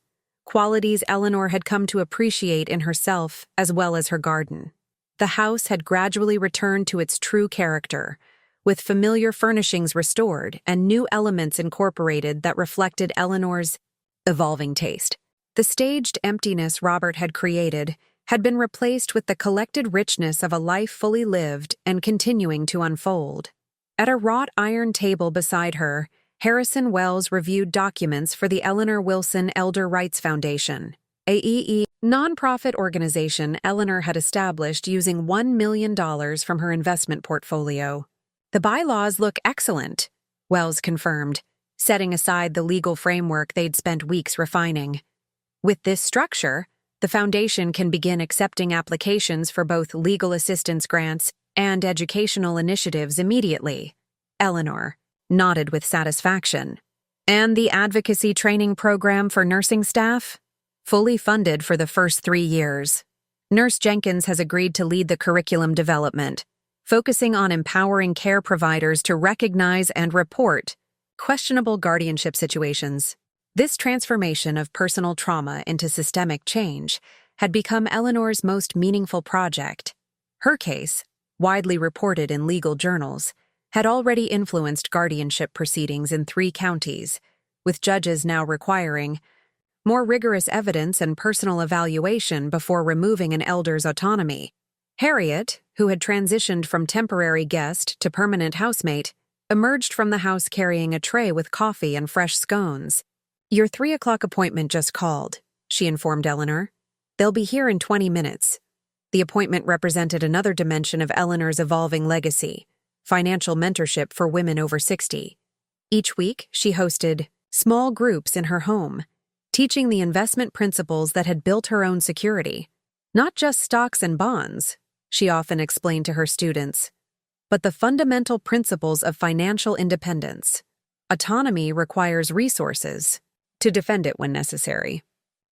qualities Eleanor had come to appreciate in herself as well as her garden. The house had gradually returned to its true character, with familiar furnishings restored and new elements incorporated that reflected Eleanor's evolving taste. The staged emptiness Robert had created had been replaced with the collected richness of a life fully lived and continuing to unfold. At a wrought iron table beside her, Harrison Wells reviewed documents for the Eleanor Wilson Elder Rights Foundation, a nonprofit organization Eleanor had established using $1 million from her investment portfolio. "The bylaws look excellent," Wells confirmed, setting aside the legal framework they'd spent weeks refining. "With this structure, the foundation can begin accepting applications for both legal assistance grants and educational initiatives immediately." Eleanor nodded with satisfaction. "And the advocacy training program for nursing staff? Fully funded for the first 3 years. Nurse Jenkins has agreed to lead the curriculum development, focusing on empowering care providers to recognize and report questionable guardianship situations." This transformation of personal trauma into systemic change had become Eleanor's most meaningful project. Her case, widely reported in legal journals, had already influenced guardianship proceedings in 3 counties, with judges now requiring more rigorous evidence and personal evaluation before removing an elder's autonomy. Harriet, who had transitioned from temporary guest to permanent housemate, emerged from the house carrying a tray with coffee and fresh scones. "Your 3 o'clock appointment just called," she informed Eleanor. "They'll be here in 20 minutes. The appointment represented another dimension of Eleanor's evolving legacy, financial mentorship for women over 60. Each week, she hosted small groups in her home, teaching the investment principles that had built her own security. Not just stocks and bonds, she often explained to her students, but the fundamental principles of financial independence. Autonomy requires resources to defend it when necessary.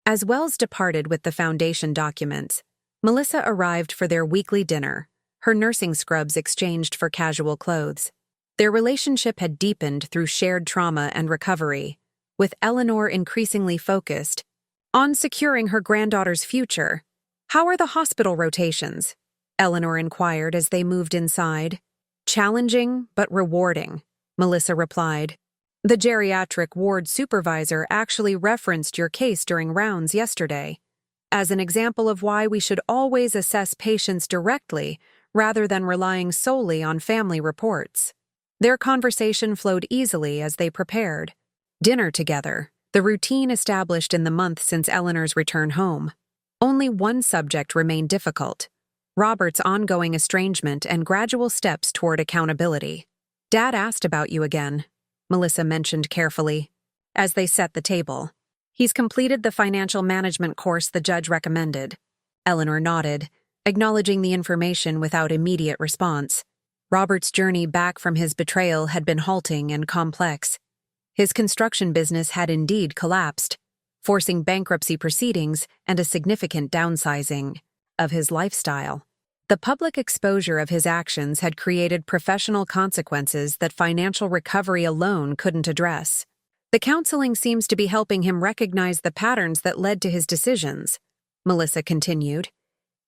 As Wells departed with the foundation documents, Melissa arrived for their weekly dinner, her nursing scrubs exchanged for casual clothes. Their relationship had deepened through shared trauma and recovery, with Eleanor increasingly focused on securing her granddaughter's future. "How are the hospital rotations?" Eleanor inquired as they moved inside. "Challenging, but rewarding," Melissa replied. "The geriatric ward supervisor actually referenced your case during rounds yesterday, as an example of why we should always assess patients directly rather than relying solely on family reports." Their conversation flowed easily as they prepared dinner together, the routine established in the month since Eleanor's return home. Only one subject remained difficult: Robert's ongoing estrangement and gradual steps toward accountability. "Dad asked about you again," Melissa mentioned carefully, as they set the table. "He's completed the financial management course the judge recommended." Eleanor nodded, acknowledging the information without immediate response. Robert's journey back from his betrayal had been halting and complex. His construction business had indeed collapsed, forcing bankruptcy proceedings and a significant downsizing of his lifestyle. The public exposure of his actions had created professional consequences that financial recovery alone couldn't address. "The counseling seems to be helping him recognize the patterns that led to his decisions," Melissa continued.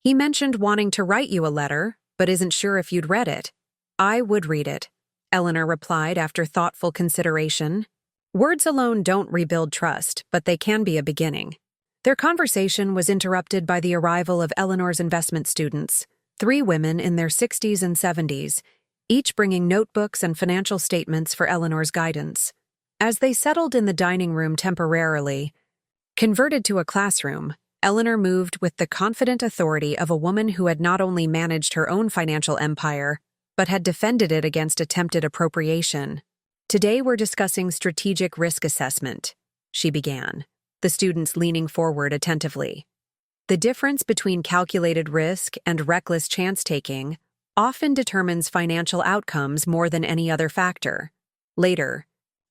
"He mentioned wanting to write you a letter, but isn't sure if you'd read it." "I would read it," Eleanor replied after thoughtful consideration. "Words alone don't rebuild trust, but they can be a beginning." Their conversation was interrupted by the arrival of Eleanor's investment students, 3 women in their 60s and 70s, each bringing notebooks and financial statements for Eleanor's guidance. As they settled in the dining room temporarily, converted to a classroom, Eleanor moved with the confident authority of a woman who had not only managed her own financial empire, but had defended it against attempted appropriation. "Today we're discussing strategic risk assessment," she began, the students leaning forward attentively. "The difference between calculated risk and reckless chance-taking often determines financial outcomes more than any other factor." Later,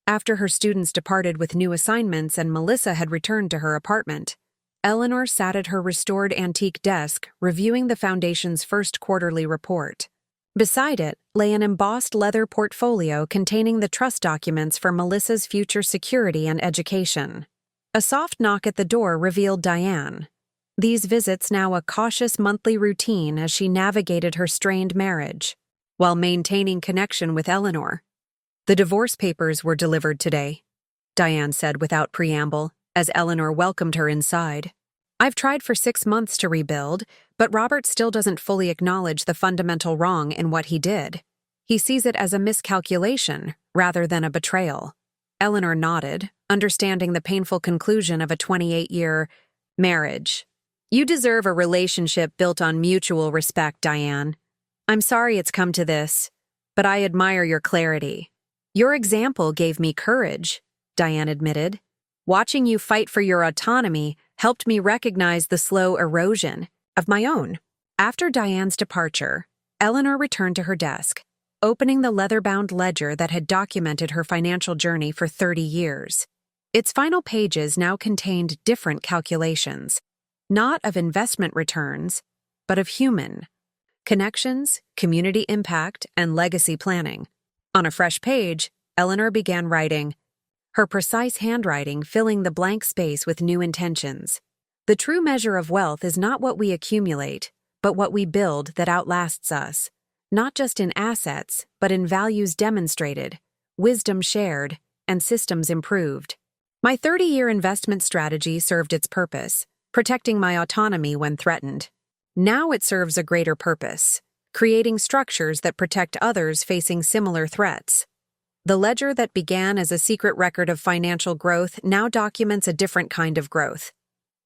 after her students departed with new assignments and Melissa had returned to her apartment, Eleanor sat at her restored antique desk reviewing the foundation's first quarterly report. Beside it lay an embossed leather portfolio containing the trust documents for Melissa's future security and education. A soft knock at the door revealed Diane, these visits now a cautious monthly routine as she navigated her strained marriage, while maintaining connection with Eleanor. "The divorce papers were delivered today," Diane said without preamble, as Eleanor welcomed her inside. "I've tried for 6 months to rebuild, but Robert still doesn't fully acknowledge the fundamental wrong in what he did. He sees it as a miscalculation rather than a betrayal." Eleanor nodded, understanding the painful conclusion of a 28-year marriage. "You deserve a relationship built on mutual respect, Diane. I'm sorry it's come to this, but I admire your clarity." "Your example gave me courage," Diane admitted. "Watching you fight for your autonomy helped me recognize the slow erosion of my own." After Diane's departure, Eleanor returned to her desk, opening the leather-bound ledger that had documented her financial journey for 30 years. Its final pages now contained different calculations, not of investment returns, but of human connections, community impact, and legacy planning. On a fresh page, Eleanor began writing, her precise handwriting filling the blank space with new intentions. "The true measure of wealth is not what we accumulate, but what we build that outlasts us, not just in assets, but in values demonstrated, wisdom shared, and systems improved." My 30-year investment strategy served its purpose, protecting my autonomy when threatened. Now it serves a greater purpose, creating structures that protect others facing similar threats. The ledger that began as a secret record of financial growth now documents a different kind of growth,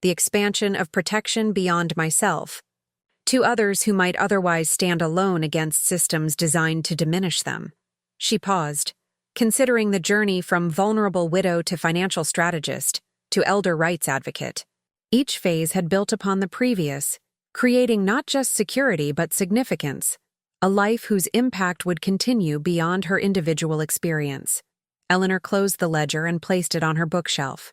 the expansion of protection beyond myself, to others who might otherwise stand alone against systems designed to diminish them. She paused, considering the journey from vulnerable widow to financial strategist to elder rights advocate. Each phase had built upon the previous, creating not just security but significance, a life whose impact would continue beyond her individual experience. Eleanor closed the ledger and placed it on her bookshelf.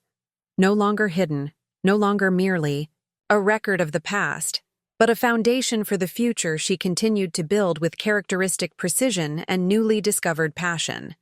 No longer hidden, no longer merely a record of the past, but a foundation for the future she continued to build with characteristic precision and newly discovered passion.